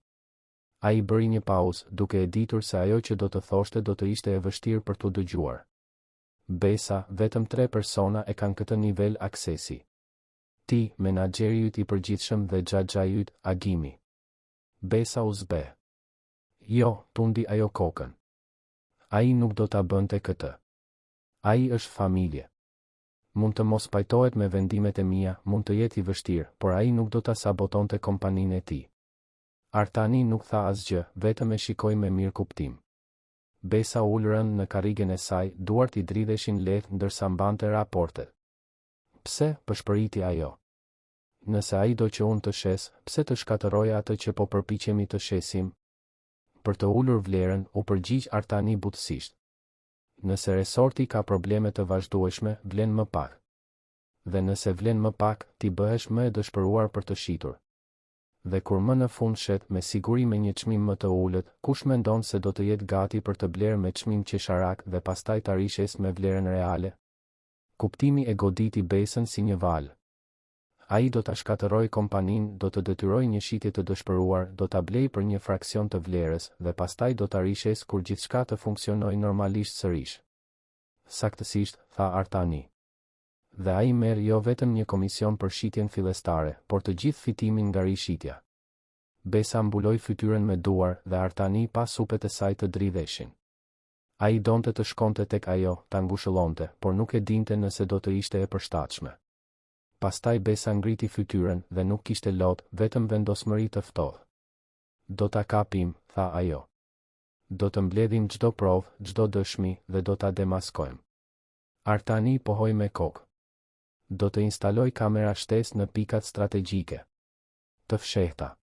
Ai bëri një pauzë, duke e ditur se ajo që do të thoshte do të ishte e vështirë për t'u dëgjuar. "Besa, vetëm 3 persona e kanë këtë nivel aksesi. Ti, menaxheri yt I përgjithshëm dhe xhaxha yt, Agimi." Besa u zbe. "Jo", tundi ajo kokën. "Ai nuk do ta bënte këtë. Ai është familje. Mund të mos pajtohet me vendimet e mia, mund të jetë I vështirë, por ai nuk do ta sabotonte kompaninë e tij." Artani nuk tha asgjë, vetëm e shikoi me mirë kuptim. Besa ul rënd në karrigen e saj, duart I dridheshin lehtë ndërsa mbante raportet. "Pse?" pëshpëriti ajo. "Nëse ai do që unë të shes, pse të shkatërroj atë që po përpiqemi të shesim?" "Për të ulur vlerën", u përgjigj Artani butësisht. "Nëse resorti ka probleme të vazhdueshme, vlen më pak. Dhe nëse vlen më pak, ti bëhesh më e dëshpëruar për të shitur. Dhe kur më në fund shet me siguri me një çmim më të ulët, kush mendon se do të jetë gati për të blerë me çmim qesharak dhe pastaj ta rishes me vlerën reale?" Kuptimi e goditi Besën si një val. Ai do ta shkatërroj kompaninë, do të detyroj një shitje të dëshpëruar, do ta blej për një fraksion të vlerës dhe pastaj do ta rishes kur gjithçka të funksionojë normalisht sërish. "Saktësisht", tha Artani. "Dhe ai merr jo vetëm një komision për shitjen fillestare, por të gjithë fitimin nga rishitja." Besa mbuloi fytyrën me duar dhe Artani pa supet e saj të dridheshin. Ai donte të shkonte tek ajo, ta ngushëllonte, por nuk e dinte nëse do të ishte e përshtatshme. Pastaj Besa ngriti fytyrën dhe nuk kishte lot, vetëm vendosmëri të ftohtë. "Do ta kapim", tha ajo. "Do të mbledhim çdo provë, çdo dëshmi dhe do ta demaskojmë." Artani pohoi me kokë. "Do të instaloj kamera shtesë në pikat strategjike. Të fshehta.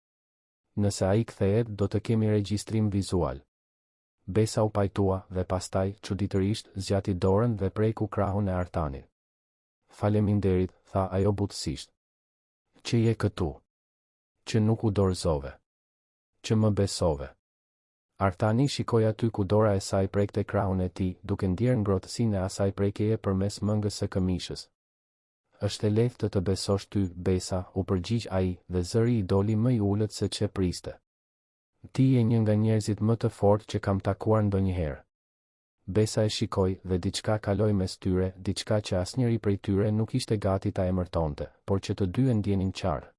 Nëse ai kthehet, do të kemi regjistrim vizual." Besa u pajtua dhe pastaj, çuditërisht, zgjati dorën dhe preku krahun e Artanit. "Faleminderit", tha ajo butësisht. "Që je këtu. Që nuk u dorëzove. Që më besove." Artani shikoi aty ku dora e saj prekte krahun e tij, duke ndjerë ngrohtësinë e asaj prekjeje përmes mëngës së këmishës. "Është e lehtë të besosh ty, Besa", u përgjigj ai, dhe zëri I doli më I ulët se ç'e priste. "Ti je një nga njerëzit më të fortë që kam takuar ndonjëherë." Besa e shikoi dhe diçka kaloi mes tyre, diçka që asnjëri prej tyre nuk ishte gati ta emërtonte, por që të dy e ndjenin qartë.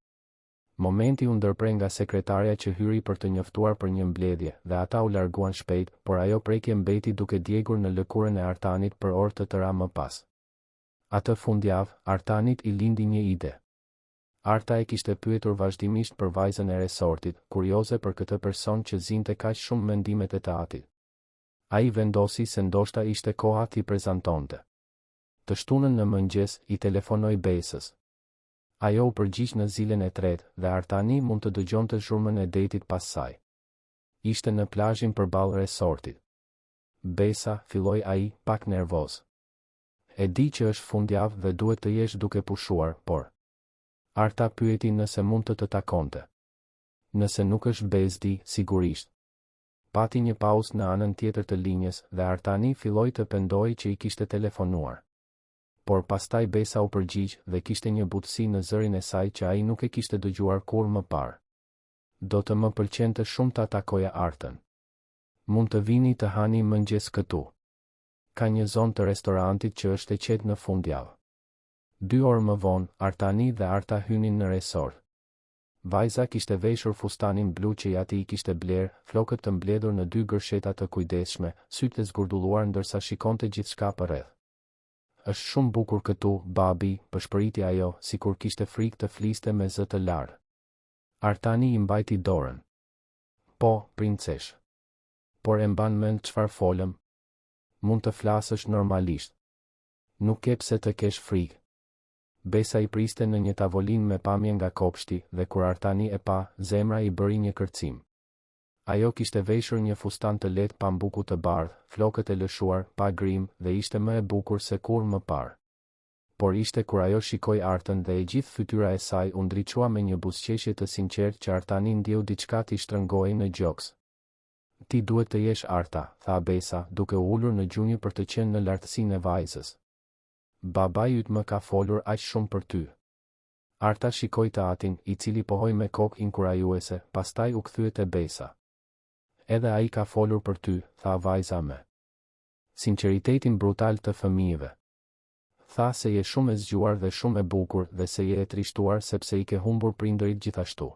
Momenti u ndërprej nga sekretarja që hyri për të njoftuar për një mbledhje, dhe ata u larguan shpejt, por ajo prekje mbeti duke djegur në lëkurën e Artanit për orë të tëra më pas. Atë fundjavë, Artanit I lindi një ide. Arta e kishte pyetur vazhdimisht për vajzën e resortit, kurioze për këtë person që zinte kaq shumë mendimet e të atit. Ai vendosi se ndoshta ishte koha t'i prezantonte. Të shtunën në mëngjes, I telefonoi Besës. Ajo u përgjigj në zilën e tretë dhe Artani mund të dëgjonte zhurmën e detit pas saj. Ishte në plazhin përballë resortit. Besa, filloi ai, pak nervoz. E di që është fundjavë dhe duhet të jesh duke pushuar, por... Arta pyeti nëse mund të takonte. Nëse nuk është bezdi, sigurisht. Pati një pauzë në anën tjetër të linjës dhe Artani filloi të pendojë që i kishte telefonuar. Por pastaj Besa u përgjigj dhe kishte një butësi në zërin e saj që ai nuk e kishte dëgjuar kur më parë. Do të më pëlqente shumë ta takoja Artën. Mund të vini të hani mëngjes këtu. Ka një zonë të restorantit që është e qetë në fundjavë. 2 orë më vonë, Artani dhe Arta hynin në resort. Vajza kishte veshur fustanin blu që ati i kishte bler, flokët të mbledhur në 2 gërsheta të kujdesshme, sytë e zgurdulluar ndërsa shikonte gjithçka përreth. Është shumë bukur këtu, babi, përshpëriti ajo, sikur kishte frikë të fliste me zë të larë. Artani i mbajti dorën. Po, princesh. Por e mban mend çfarë folëm? Mund të flasësh normalisht. Nuk ke pse të kesh frikë. Besa i priste në një tavolinë me pamje nga kopshti dhe kur Artani e pa, zemra i bëri një kërcim. Ajo kishte veshur një fustan të lehtë pambuku të bardhë, flokët e lëshuar, pa grim dhe ishte më e bukur se kur më parë. Por ishte kur ajo shikoi Artën dhe e gjithë fytyra e saj u ndriçua me një buzëqeshje të sinqertë që Artani ndjeu diçka t'i shtrëngoi në gjoks. Ti duhet të jesh Arta, tha Besa, duke u ulur në gjunjë për të qenë në lartësinë e vajzës. Babai yt më ka folur aq shumë për ty. Arta shikoi të atin, i cili pohoi me kokë inkurajuese, pastaj u kthye te Besa. Edhe ai ka folur për ty, tha vajza me sinqeritetin brutal të fëmijëve. Tha se je shumë e zgjuar dhe shumë e bukur dhe se je e trishtuar sepse i ke humbur prindërit gjithashtu.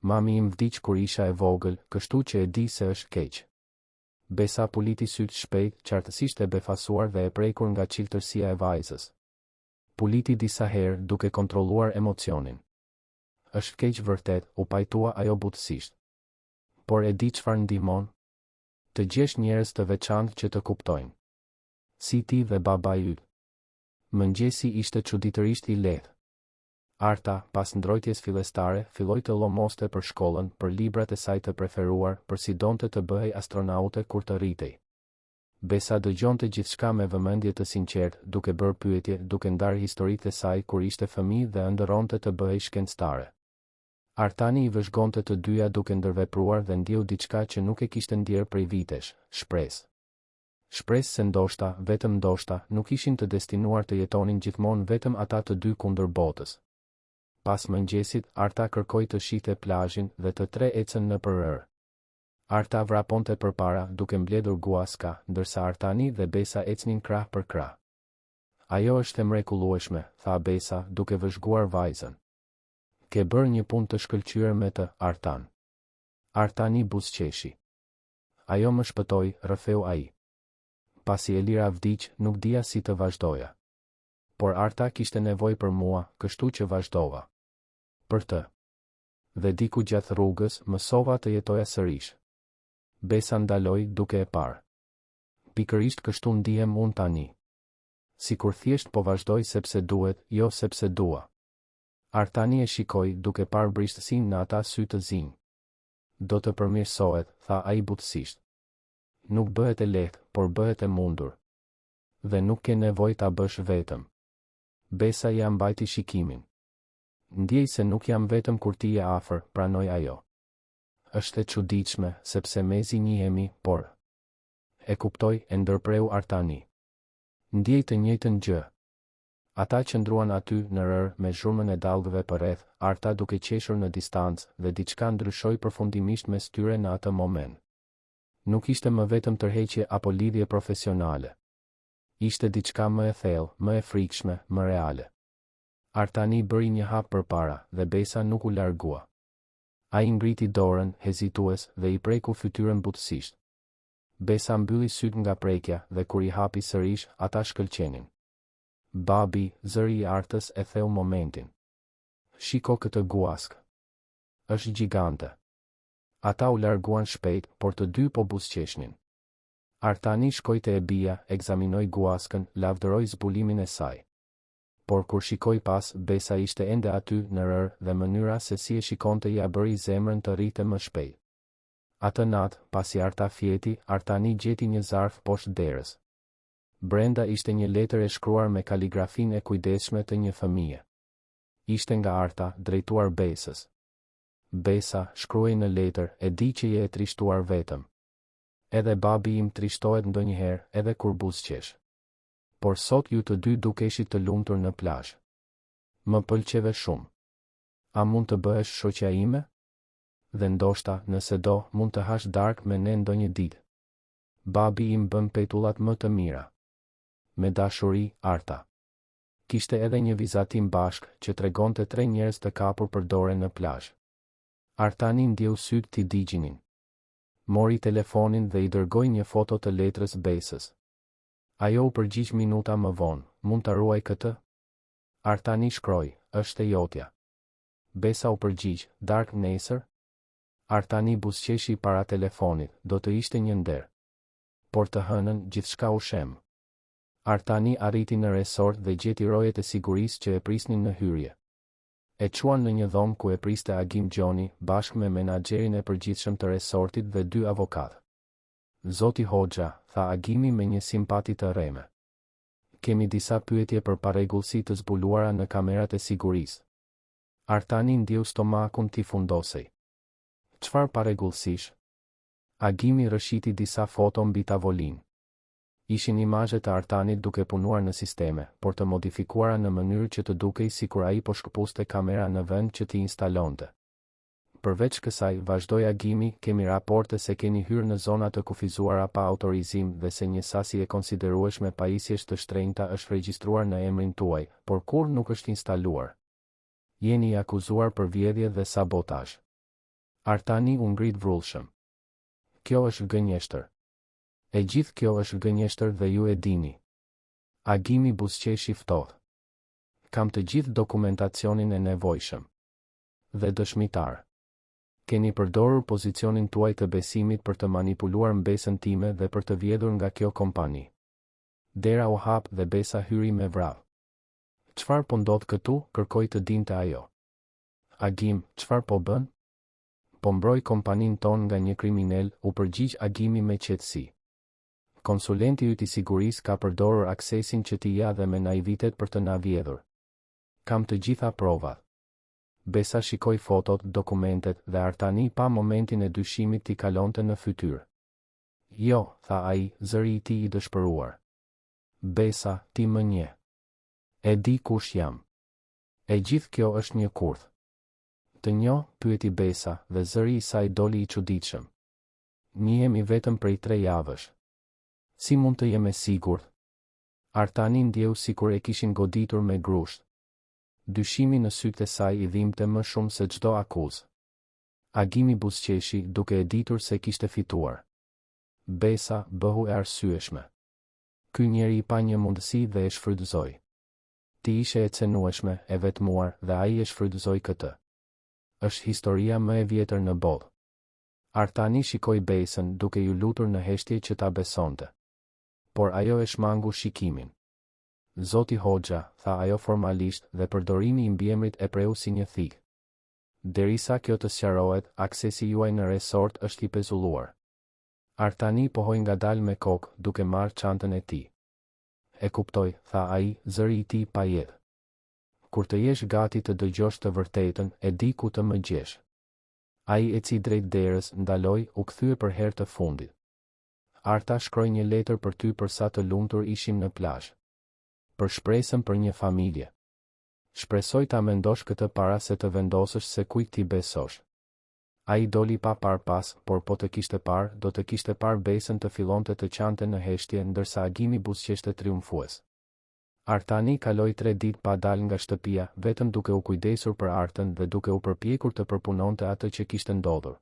Mami im vdiq kur isha e vogël, kështu që e di se është keq. Besa puliti sytë shpejt, qartësisht e befasuar dhe e prekur nga çiltërsia e vajzës. Puliti disa herë duke kontrolluar emocionin. Është keq vërtet, u pajtua ajo butësisht. Por e di çfarë ndihmon? Të gjesh njerëz të veçantë që të kuptojnë. Si ti dhe babai yt. Mëngjesi ishte çuditërisht i lehtë. Arta, pas ndrojtjes fillestare, filloi të llomoste për shkollën, për librat e saj të preferuar, për si donte të bëhej astronaute kur të rritej. Besa dëgjonte gjithçka me vëmendje të sinqertë, duke bërë pyetje, duke ndarë historitë e saj kur ishte fëmijë dhe ëndërronte të bëhej shkencëtare. Artani i vëzhgonte të dyja duke ndërvepruar dhe ndjeu diçka që nuk e kishte ndjerë prej vitesh, shpresë. Shpresë se ndoshta, vetëm ndoshta, nuk ishin të destinuar të jetonin gjithmonë vetëm ata të dy kundër botës. Pas mëngjesit, Arta kërkoi të shihte plazhin dhe të tre ecën në përër. Arta vraponte përpara duke mbledhur guaska, ndërsa Artani dhe Besa ecnin krah për krah. Ajo është e mrekullueshme, tha Besa, duke vëzhguar vajzën. Ke bërë një punë të shkëlqyer me të, Artan. Artani buzëqeshi. Ajo më shpëtoi, rrëfeu ai. Pasi Elira vdiq, nuk dija si të vazhdoja. Por Arta kishte nevojë për mua, kështu që vazhdova. Për të. Dhe diku gjatë rrugës, mësova të jetoja sërish. Besa ndaloi duke e parë. Pikërisht kështu ndihem unë tani. Sikur thjesht po vazhdoj sepse duhet, jo sepse dua. Artani e shikoi duke parë brishtësinë në ata sy të zinj. Do të përmirësohet, tha ai butësisht. Nuk bëhet e lehtë, por bëhet e mundur. Dhe nuk ke nevojë ta bësh vetëm. Besa ja mbajti shikimin. Ndjej se nuk jam vetëm kur ti je afër, pranoi ajo. Është e çuditshme, sepse mezi njihemi, por... E kuptoj, e ndërpreu Artani. Ndjej të njëjtën gjë. Ata qëndruan aty në rër me zhurmën e dallgëve përreth, Arta duke qeshur në distancë dhe diçka ndryshoi përfundimisht mes tyre në atë moment. Nuk ishte më vetëm tërheqje apo lidhje profesionale. Ishte diçka më e thellë, më e frikshme, më reale. Artani bëri një hap përpara dhe Besa nuk u largua. Ai ngriti dorën, hezitues, dhe i preku fytyrën butësisht. Besa mbylli syt nga prekja dhe kur i hapi sërish, ata shkëlqenin. Babi, zëri i Artës e theu momentin. Shiko këtë guask. Është gjigante. Ata u larguan shpejt, por të dy po buzëqeshnin. Artani shkoi te e bia, ekzaminoi guaskën, lavdëroi zbulimin e saj. por kur shikoi pas, Besa ishte ende aty në rër dhe mënyra se si e shikonte ja bëri zemrën të rritë më shpejt. Atë natë, pasi Arta fjeti, Artani gjeti një zarf poshtë derës. Brenda ishte një letër e shkruar me kaligrafin e kujdesshme të një fëmije. Ishte nga Arta, drejtuar Besës. Besa, shkruaj në letër, e di që je e trishtuar vetëm. Edhe babi im trishtohet ndonjëherë, edhe kur buzëqesh. Por sot ju të dy dukeshit të lumtur në plazh. Më pëlqeve shumë. A mund të bëhesh shoqja ime? Dhe ndoshta, nëse do, mund të hash darkë me ne ndonjë ditë. Babi im bën petullat më të mira. Me dashuri, Arta. Kishte edhe një vizatim bashk që tregonte 3 njerëz të kapur për dore në plazh. Artani ndjeu syt t'i digjinin. Mori telefonin dhe i dërgoi një foto të letrës Besës. Ajo u përgjigj minuta më vonë, mund ta ruaj këtë? Artani shkroi, është e jotja. Besa u përgjigj, dark nesër? Artani buzëqeshi para telefonit, do të ishte një nder. Por të hënën, gjithçka u shem. Artani arriti në resort dhe gjeti rojet e sigurisë që e prisnin në hyrje. E quan në një dhomë ku e priste Agim Gjoni, bashkë me menaxherin e përgjithshëm të resortit dhe 2 avokatë. Zoti Hoxha, tha Agimi me një simpati të rreme. Kemi disa pyetje për parregullsi të zbuluara në kamerat e sigurisë. Artani ndjeu stomakun t'i fundosej. Çfarë parregullsish? Agimi rrëshiti disa foto mbi tavolinë. Ishin imazhe të Artanit duke punuar në sisteme, por të modifikuara në mënyrë që të dukej sikur ai po shkëpuste kamera në vend që t'i instalonte. Përveç kësaj, vazhdoi Agimi, kemi raporte se keni hyrë në zona të kufizuara pa autorizim dhe se një sasi e konsiderueshme pajisjesh të shtrenjta është regjistruar në emrin tuaj, por kur nuk është instaluar. Jeni i akuzuar për vjedhje dhe sabotazh. Artani u ngrit vrullshëm. Kjo është gënjeshtër. E gjithë kjo është gënjeshtër dhe ju e dini. Agimi buzëqeshi ftohtë. Kam të gjithë dokumentacionin e nevojshëm. Dhe dëshmitar. Keni përdorur pozicionin tuaj të besimit për të manipuluar mbesën time dhe për të vjedhur nga kjo kompani. Dera u hap dhe Besa hyri me vrap. Çfarë po ndodh këtu? Kërkoi të dinte ajo. Agim, çfarë po bën? Po mbroj kompanin ton nga një kriminal, u përgjigj Agimi me qetësi. Konsulenti yt i sigurisë ka përdorur aksesin që t'i ja dhe me naivitet për të na vjedhur. Kam të gjitha provat. Besa shikoi fotot, dokumentet dhe Artani pa momentin e dyshimit t'i kalonte në fytyrë. Jo, tha ai, zëri i tij i dëshpëruar. Besa, ti më nje. E di kush jam. E gjithë kjo është një kurth. Të njoh, pyeti Besa dhe zëri i saj doli i çuditshëm. Njihemi vetëm prej 3 javësh. Si mund të jem e sigurt? Artani ndjeu sikur e kishin goditur me grusht. Dyshimi në sytë e saj i dhimbte më shumë se çdo akuzë. Agimi buzëqeshi duke e ditur se kishte fituar. Besa bëhu e arsyeshme. Ky njeri i pa një mundësi dhe e shfrytëzoi. Ti ishe e cenueshme, e vetmuar dhe ai e shfrytëzoi këtë. Është historia më e vjetër në botë. Artani shikoi Besën duke ju lutur në heshtje që ta besonte. Por ajo e shmangu shikimin. Zoti Hoxha, tha ajo formalisht dhe përdorimi i mbiemrit e preu si një thik. Derisa kjo të sqarohet, aksesi juaj në resort është i pezulluar. Artani pohoi ngadalë me kokë, duke marrë çantën e tij. E kuptoj, tha ai, zëri i tij pa jetë. Kur të jesh gati të dëgjosh të vërtetën, e di ku të më gjesh. Ai eci drejt derës, ndaloi, u kthye për herë të fundit. Arta shkroi një letër për ty për sa të lumtur ishim në plazh. Për shpresën për një familje. Shpresoj ta mendosh këtë para se të vendosësh se kujt ti besosh. Ai doli pa parë pas, por po të kishte parë, do të kishte parë Besën të fillonte të qante në heshtje ndërsa Agimi buzëqeshte triumfues. Artani kaloi 3 ditë pa dalë nga shtëpia, vetëm duke u kujdesur për Artën dhe duke u përpjekur të përpunonte atë që kishte ndodhur.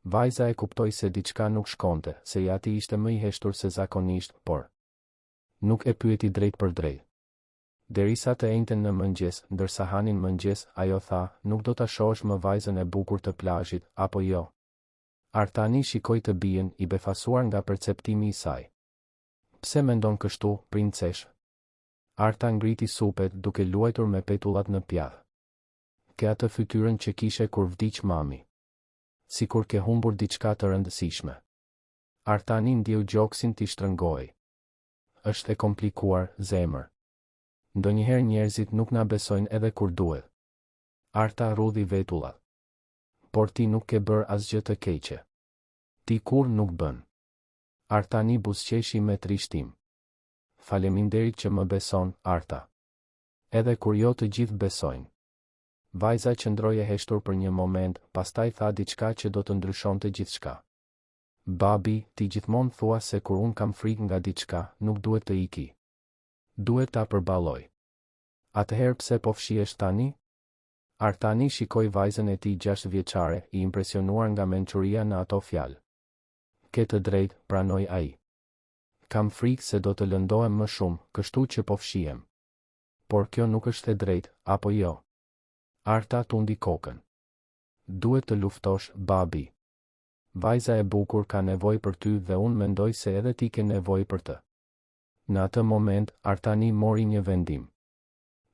Vajza e kuptoi se diçka nuk shkonte, se i ati ishte më i heshtur se zakonisht, por nuk e pyeti drejt për drejt. Derisa të enjten në mëngjes, ndërsa hanin mëngjes, ajo tha, nuk do ta shohësh më vajzën e bukur të plazhit, apo jo? Artani shikoi të bien, i befasuar nga perceptimi i saj. Pse mendon kështu, princesh? Arta ngriti supet duke luajtur me petullat në pjath. Ke atë fytyrën që kishe kur vdiq mami. Sikur ke humbur diçka të rëndësishme. Artani ndjeu gjoksin t'i shtrëngoi. Është e komplikuar, zemër. Ndonjëherë njerëzit nuk na besojnë edhe kur duhet. Arta rudhi vetullat. Por ti nuk ke bërë asgjë të keqe. Ti kur nuk bën. Artani buzëqeshi me trishtim. Faleminderit që më beson, Arta. Edhe kur jo të gjithë besojnë. Vajza qëndroi e heshtur për një moment, pastaj tha diçka që do të ndryshonte gjithçka. Babi, ti gjithmonë thua se kur unë kam frikë nga diçka, nuk duhet të iki. Duhet ta përballoj. Atëherë pse po fshihesh tani? Artani shikoi vajzën e tij 6 vjeçare, i impresionuar nga mençuria në ato fjalë. Ke të drejtë, pranoi ai. Kam frikë se do të lëndohem më shumë, kështu që po fshihem. Por kjo nuk është e drejtë, apo jo? Arta tundi kokën. Duhet të luftosh, babi. Vajza e bukur ka nevojë për ty dhe unë mendoj se edhe ti ke nevojë për të. Në atë moment, Artani mori një vendim.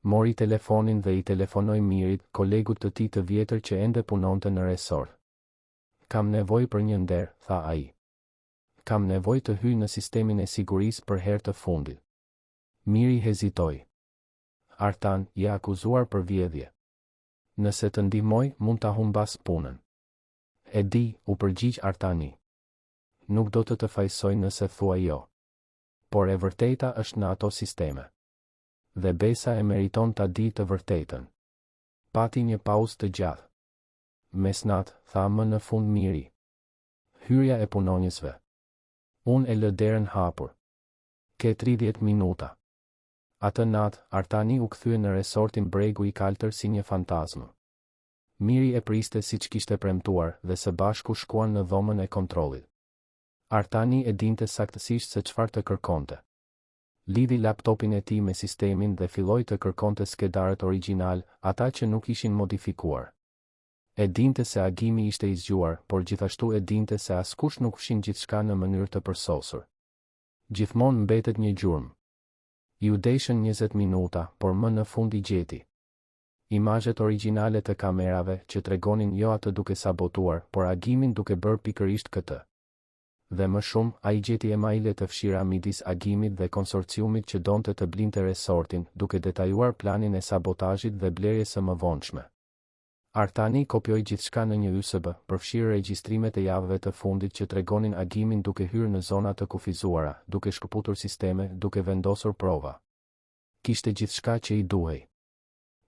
Mori telefonin dhe i telefonoi Mirit, kolegut të tij të vjetër që ende punonte në resort. Kam nevojë për një nder, tha ai. Kam nevojë të hyj në sistemin e sigurisë për herë të fundit. Miri hezitoi. Artan, je akuzuar për vjedhje. Nëse të ndihmoj, mund ta humbas punën. E di, u përgjigj Artani. Nuk do të fajsoj nëse thua jo. Por e vërteta është në ato sisteme. Dhe Besa e meriton ta di të vërtetën. Pati një pauzë të gjatë. Mesnat, tha më në fund Miri. Hyrja e punonjësve. Unë e lë derën hapur. Ke 30 minuta. Atë natë, Artani u kthye në resortin Bregu i Kaltër si një fantazmë. Miri e priste siç kishte premtuar dhe së bashku shkuan në dhomën e kontrollit. Artani e dinte saktësisht se çfarë të kërkonte. Lidhi laptopin e tij me sistemin dhe filloi të kërkonte skedarët origjinal, ata që nuk ishin modifikuar. E dinte se agimi ishte i zgjuar, por gjithashtu e dinte se askush nuk fshin gjithçka në mënyrë të përsosur. Gjithmonë mbetet një gjurmë. Ju deshën 20 minuta, por më në fund i gjeti. Imazhet origjinale të kamerave që tregonin jo atë duke sabotuar, por agimin duke bërë pikërisht këtë. Dhe më shumë, ai gjeti emaile të fshira midis agimit dhe konsorciumit që donte të blinte resortin, duke detajuar planin e sabotazhit dhe blerjes së mëvonshme. Artani kopjoi gjithçka në një USB, përfshirë regjistrimet e javëve të fundit që tregonin agimin duke hyrë në zona të kufizuara, duke shkëputur sisteme, duke vendosur prova. Kishte gjithçka që i duhej.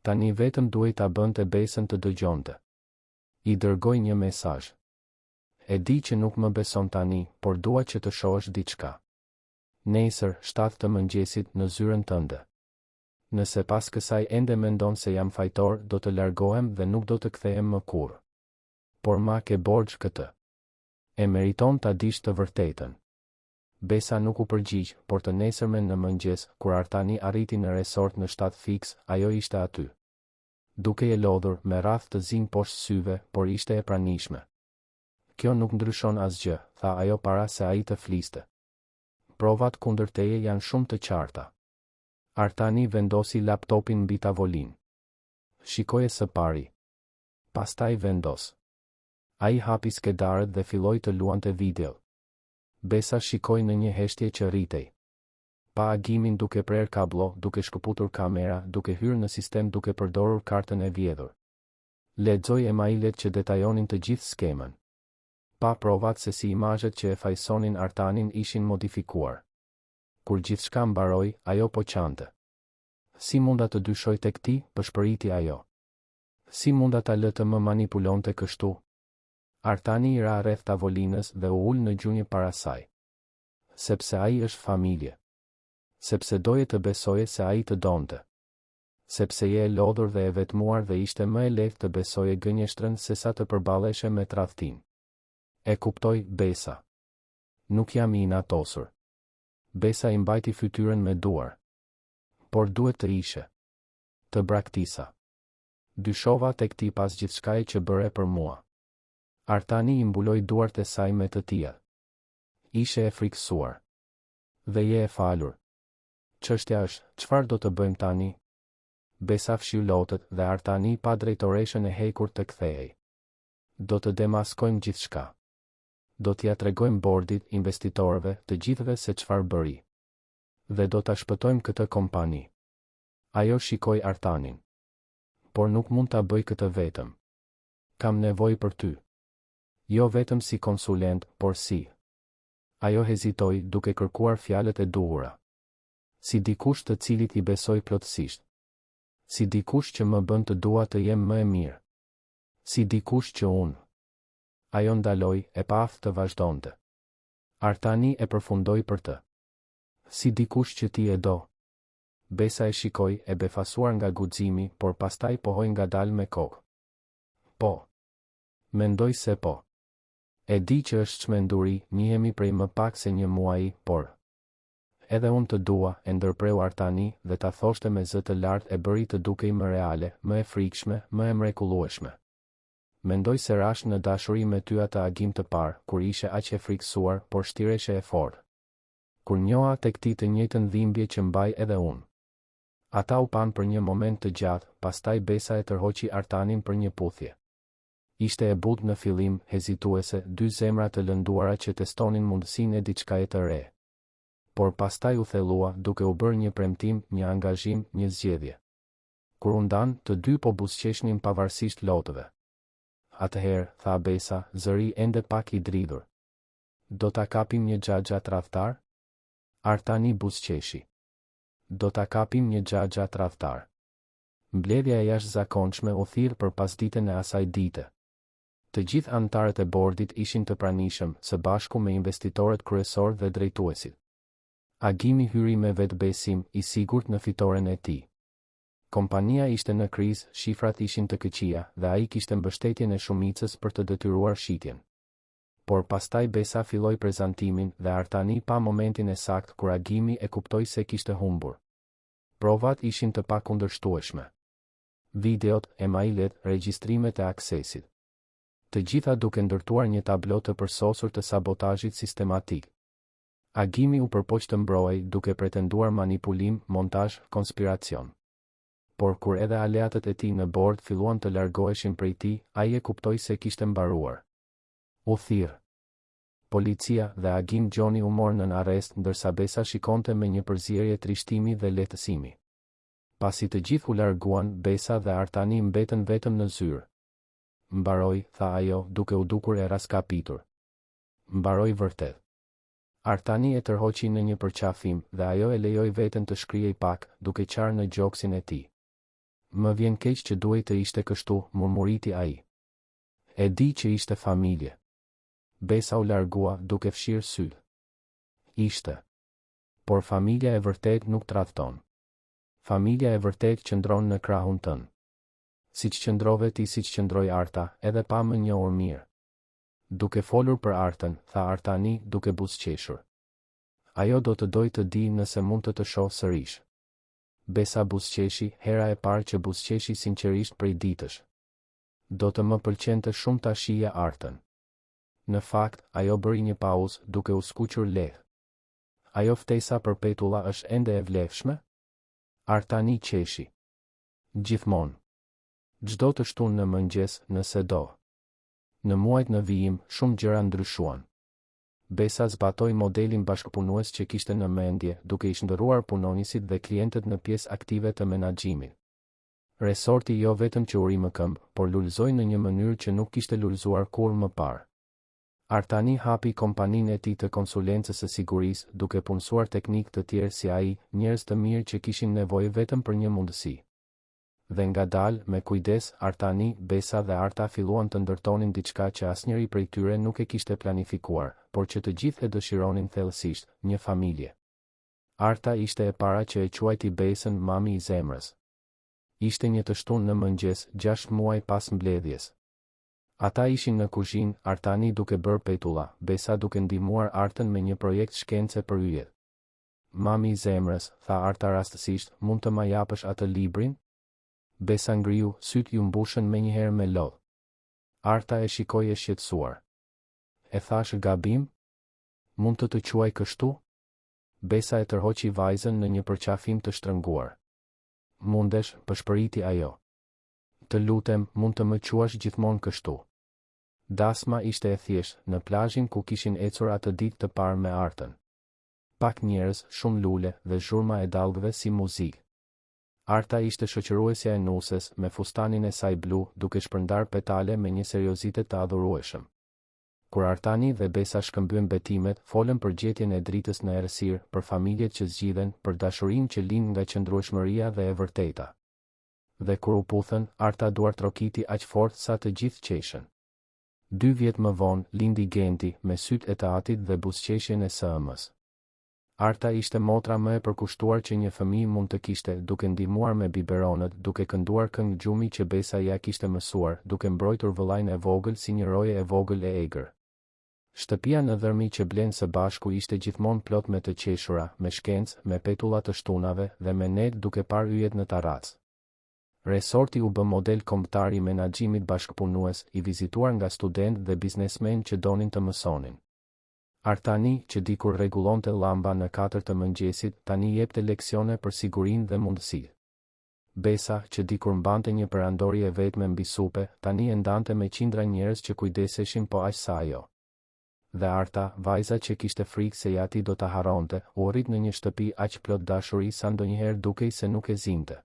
Tani vetëm duhej ta bënte Besën të dëgjonte. I dërgoi një mesazh. E di që nuk më beson tani, por dua që të shohësh diçka. Nesër, 7 të mëngjesit, në zyrën tënde. Nëse pas kësaj ende mendon se jam fajtor, do të largohem dhe nuk do të kthehem më kurrë. Por ma ke borxh këtë. E meriton ta dish të vërtetën. Besa nuk u përgjigj, por të nesërmen në mëngjes, kur Artani arriti në resort në 7 fiks, ajo ishte aty. Duke e lodhur, me radh të zinj poshtë syve, por ishte e pranishme. Kjo nuk ndryshon asgjë, tha ajo para se ai të fliste. Provat kundër teje janë shumë të qarta. Artani vendosi laptopin mbi tavolinë. Shikoje së pari. Pastaj vendos. Ai hapi skedarët dhe filloi të luante video. Besa shikoi në një heshtje që rritej. Pa agimin duke prerë kablo, duke shkëputur kamera, duke hyrë në sistem duke përdorur kartën e vjedhur. Lexoi emailet që detajonin të gjithë skemën. Pa provat se si imazhet që e fajsonin Artanin ishin modifikuar. Kur gjithçka mbaroi, ajo po qante. Si munda të dyshoj tek ti, pëshpëriti ajo. Si munda ta lë të më manipulonte kështu? Artani i ra rreth tavolinës dhe u ul në gjunjë para saj. Sepse ai është familje. Sepse doje të besoje se ai të donte. Sepse je e lodhur dhe e vetmuar dhe ishte më e lehtë të besoje gënjeshtrën se sa të përballeshe me tradhtin. E kuptoj, Besa. Nuk jam i inatosur. Besa i mbajti fytyrën me duar. Por duhet të ishe. Të braktisa. Dyshova tek ti pas gjithçkaje që bëre për mua. Artani i mbuloi duart e saj me të tia. Ishe e frikësuar. Dhe je e falur. çështja është, çfarë do të bëjmë tani? Besa fshiu lotët dhe Artani pa drejtoreshën e hekur të kthehej. Do të demaskojmë gjithçka. Do t'ja tregojmë bordit, investitorëve, të gjithëve se çfarë bëri. Dhe do ta shpëtojmë këtë kompani. Ajo shikoi Artanin. Por nuk mund ta bëj këtë vetëm. Kam nevojë për ty. Jo vetëm si konsulent, por si. Ajo hezitoi duke kërkuar fjalët e duhura. Si dikush të cilit i besoj plotësisht. Si dikush që më bën të dua të jem më e mirë. Si dikush që unë. Ajo ndaloi e pa aftë të vazhdonte. Artani e përfundoi për të. Si dikush që ti e do. Besa e shikoi e befasuar nga guximi, por pastaj pohoi ngadalë me kokë. Po. Mendoj se po. E di që është çmenduri, njihemi prej më pak se një muaji, por edhe unë të dua, e ndërpreu Artani dhe ta thoshte me zë të lartë e bëri të dukej më reale, më e frikshme, më e mrekullueshme. Mendoj se rash në dashuri me ty atë agim të parë, kur ishe aq e friksuar, por shtireshe e fortë. Kur njoha tek ti të njëjtën dhimbje që mbaj edhe unë. Ata u pan për një moment të gjatë, pastaj Besa e tërhoqi Artanin për një puthje. Ishte e butë në fillim, hezituese, dy zemra të lënduara që testonin mundësinë e diçkaje të re. Por pastaj u thellua, duke u bërë një premtim, një angazhim, një zgjedhje. Kur u ndan, të dy po buzëqeshnin pavarësisht lotëve. Atëherë, tha Besa, zëri ende pak i dridhur. Do ta kapim një xhaxha tradhtar? Artani buzëqeshi. Do ta kapim një xhaxha tradhtar. Mbledhja e jashtëzakonshme u thirr për pasditën e asaj dite. Të gjithë anëtarët e bordit ishin të pranishëm, së bashku me investitorët kryesor dhe drejtuesit. Agimi hyri me vetbesim, i sigurt në fitoren e tij. Kompania ishte në krizë, shifrat ishin të këqija dhe ai kishte mbështetjen e shumicës për të detyruar shitjen. Por pastaj Besa filloi prezantimin dhe Artani pa momentin e saktë kur agimi e kuptoi se kishte humbur. Provat ishin të pakundërshtueshme. Videot, emailet, regjistrimet e aksesit. Të gjitha duke ndërtuar një tablo të përsosur të sabotazhit sistematik. Agimi u përpoq të mbrojë duke pretenduar manipulim, montazh, konspiracion. Por kur edhe aleatët e tij në bord filluan të largoheshin prej tij, ai e kuptoi se kishte mbaruar. U thirr. Policia dhe agent Gjoni u morën në arrest ndërsa Besa shikonte me një përzierje trishtimi dhe lehtësimi. Pasi të gjithë u larguan, Besa dhe Artani mbetën vetëm në zyrë. Mbaroi, tha ajo, duke u dukur e raskapitur. Mbaroi vërtet. Artani e tërhoqi në një përqafim dhe ajo e lejoi veten të shkrihej pak, duke qarë në gjoksin e tij. Më vjen keq që duhej të ishte kështu, murmuriti ai. E di që ishte familje. Besa u largua, duke fshirë sytë. Ishte. Por familja e vërtet nuk tradhton. Familja e vërtet qëndron në krahun tënd. Siç qëndrove ti, siç qëndroi Arta, edhe pa më njohur mirë. Duke folur për Artën, tha Artani, duke buzëqeshur. Ajo do të doj të di nëse mund të shoh sërish. Besa buzëqeshi, hera e parë që buzëqeshi sinqerisht prej ditësh. Do të më pëlqente shumë ta shija Artën. Në fakt, ajo bëri një pauzë, duke u skuqur lehtë. Ajo ftesa për petulla është ende e vlefshme? Artani qeshi. Gjithmonë. Çdo të shtunë në mëngjes, nëse do. Në muajt në vijim, shumë gjëra ndryshuan. Besa zbatoi modelin bashkëpunues që kishte në mendje, duke i shndërruar punonisit dhe klientët në pjesë aktive të menaxhimit. Resorti jo vetëm që uri më këmbë, por lulëzoi në një mënyrë që nuk kishte lulëzuar kurrë më parë. Artani hapi kompaninë e tij të konsulencës së sigurisë, duke punësuar teknikë të tjerë si ai, njerëz të mirë që kishin nevojë vetëm për një mundësi. Dhe ngadalë, me kujdes, Artani, Besa dhe Arta filluan të ndërtonin diçka që asnjëri prej tyre nuk e kishte planifikuar, por që të gjithë e dëshironin thellësisht, një familje. Arta ishte e para që e quajti Besën mami i zemrës. Ishte një të shtunë në mëngjes, 6 muaj pas mbledhjes. Ata ishin në kuzhinë, Artani duke bërë petulla, Besa duke ndihmuar Artën me një projekt shkence për yjet. Mami i zemrës, tha Arta rastësisht, mund të ma japësh atë librin? Besa ngriu, sytë ju mbushën menjëherë me lodh. Arta e shikoi e shqetësuar. E thash gabim? Mund të quaj kështu? Besa e tërhoqi vajzën në një përqafim të shtrënguar. Mundesh, përshpëriti ajo. Të lutem, mund të më quash gjithmonë kështu. Dasma ishte e thjesht, në plazhin ku kishin ecur atë ditë të parë me Artën. Pak njerëz, shumë lule dhe zhurma e dallgëve si muzikë. Arta ishte shoqëruesja e nuses me fustanin e saj blu, duke shpërndar petale me një seriozitet të adhurueshëm. Kur Artani dhe Besa shkëmbyen betimet, folën për gjetjen e dritës në errësirë, për familjet që zgjidhen, për dashurinë që lind nga qëndrueshmëria dhe e vërteta. Dhe kur u puthën, Arta duart trokiti aq fort sa të gjithë qeshën. 2 vjet më vonë, lindi Genti, me sytë e të atit dhe buzëqeshjen e sëmës. Arta ishte motra më e përkushtuar që një fëmijë mund të kishte, duke ndihmuar me biberonët, duke kënduar këngë gjumi që Besa ja kishte mësuar, duke mbrojtur vëllain e vogël si një roje e vogël e egër. Shtëpia në dhërmi që blen së bashku ishte gjithmonë plot me të qeshura, me shkencë, me petulla të shtunave dhe me net duke parë yjet në terracë. Resorti u bë model kombëtar i menaxhimit bashkëpunues, i vizituar nga studentë dhe biznesmen që donin të mësonin. Artani, që dikur rregullonte llamba në 4 të mëngjesit, tani jepte leksione për sigurinë dhe mundësi. Besa, që dikur mbante një perandori e vetme mbi supe, tani e ndante me qindra njerëz që kujdeseshin po aq sa ajo. Dhe Arta, vajza që kishte frikë se jati do ta harronte, u rrit në një shtëpi aq plot dashuri sa ndonjëherë dukej se nuk e zinte.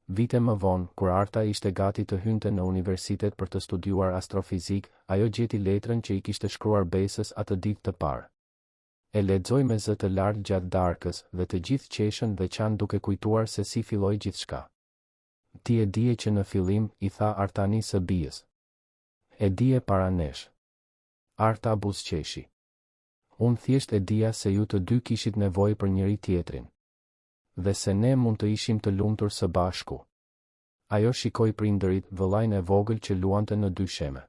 Vite më vonë, kur Arta ishte gati të hynte në universitet për të studiuar astrofizik, ajo gjeti letrën që i kishte shkruar Besës atë ditë të parë. E lexoi me zë të lartë gjatë darkës dhe të gjithë qeshën dhe qanë duke kujtuar se si filloi gjithçka. Ti e dije që në fillim, i tha Artani së bijës. E dije para nesh. Arta buzëqeshi. Unë thjesht e dija se ju të dy kishit nevojë për njëri tjetrin. Dhe se ne mund të ishim të lumtur së bashku. Ajo shikoi prindërit, vëllain e vogël që luante në dysheme.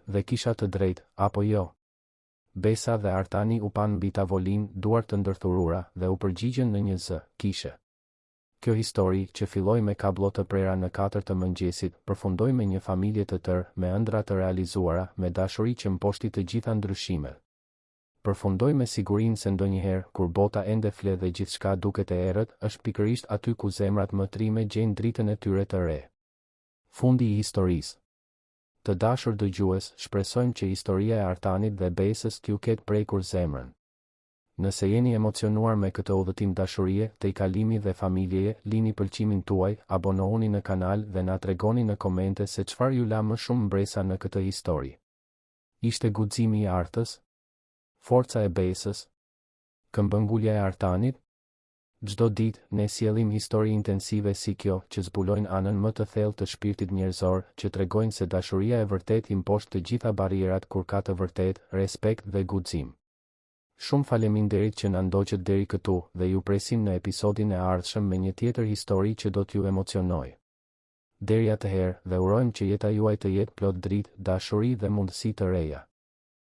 Dhe kisha të drejtë, apo jo? Besa dhe Artani u pan mbi tavolinë, duart të ndërthurura, dhe u përgjigjen në një zë, kishe. Kjo histori, që filloi me kablo të prera në 4 të mëngjesit, përfundoi me një familje të tërë, me ëndra të realizuara, me dashuri që mposhti të gjitha ndryshimet. Përfundoi me sigurinë se ndonjëherë, kur bota ende fle dhe gjithçka duket e errët, është pikërisht aty ku zemrat më trime gjejnë dritën e tyre të re. Fundi i historisë. Të dashur dëgjues, shpresojmë që historia e Artanit dhe Besës t'ju ketë prekur zemrën. Nëse jeni emocionuar me këtë udhëtim dashurie, të i kalimi dhe familjeje, lini pëlqimin tuaj, abonohuni në kanal dhe na tregoni në komente se çfarë ju la më shumë mbresa në këtë histori. Ishte guximi i Artës? Forca e Besës? Këmbëngulja e Artanit? Çdo ditë, ne sjellim histori intensive si kjo, që zbulojnë anën më të thellë të shpirtit njerëzor, që tregojnë se dashuria e vërtetë i mposhtë të gjitha barrierat kur ka të vërtetë, respekt dhe guxim. Shumë faleminderit që na ndoqët deri këtu dhe ju presim në episodin e ardhshëm me një tjetër histori që do t'ju emocionojë. Deri atëherë, dhe urojmë që jeta juaj të jetë plot dritë, dashuri dhe mundësi të reja.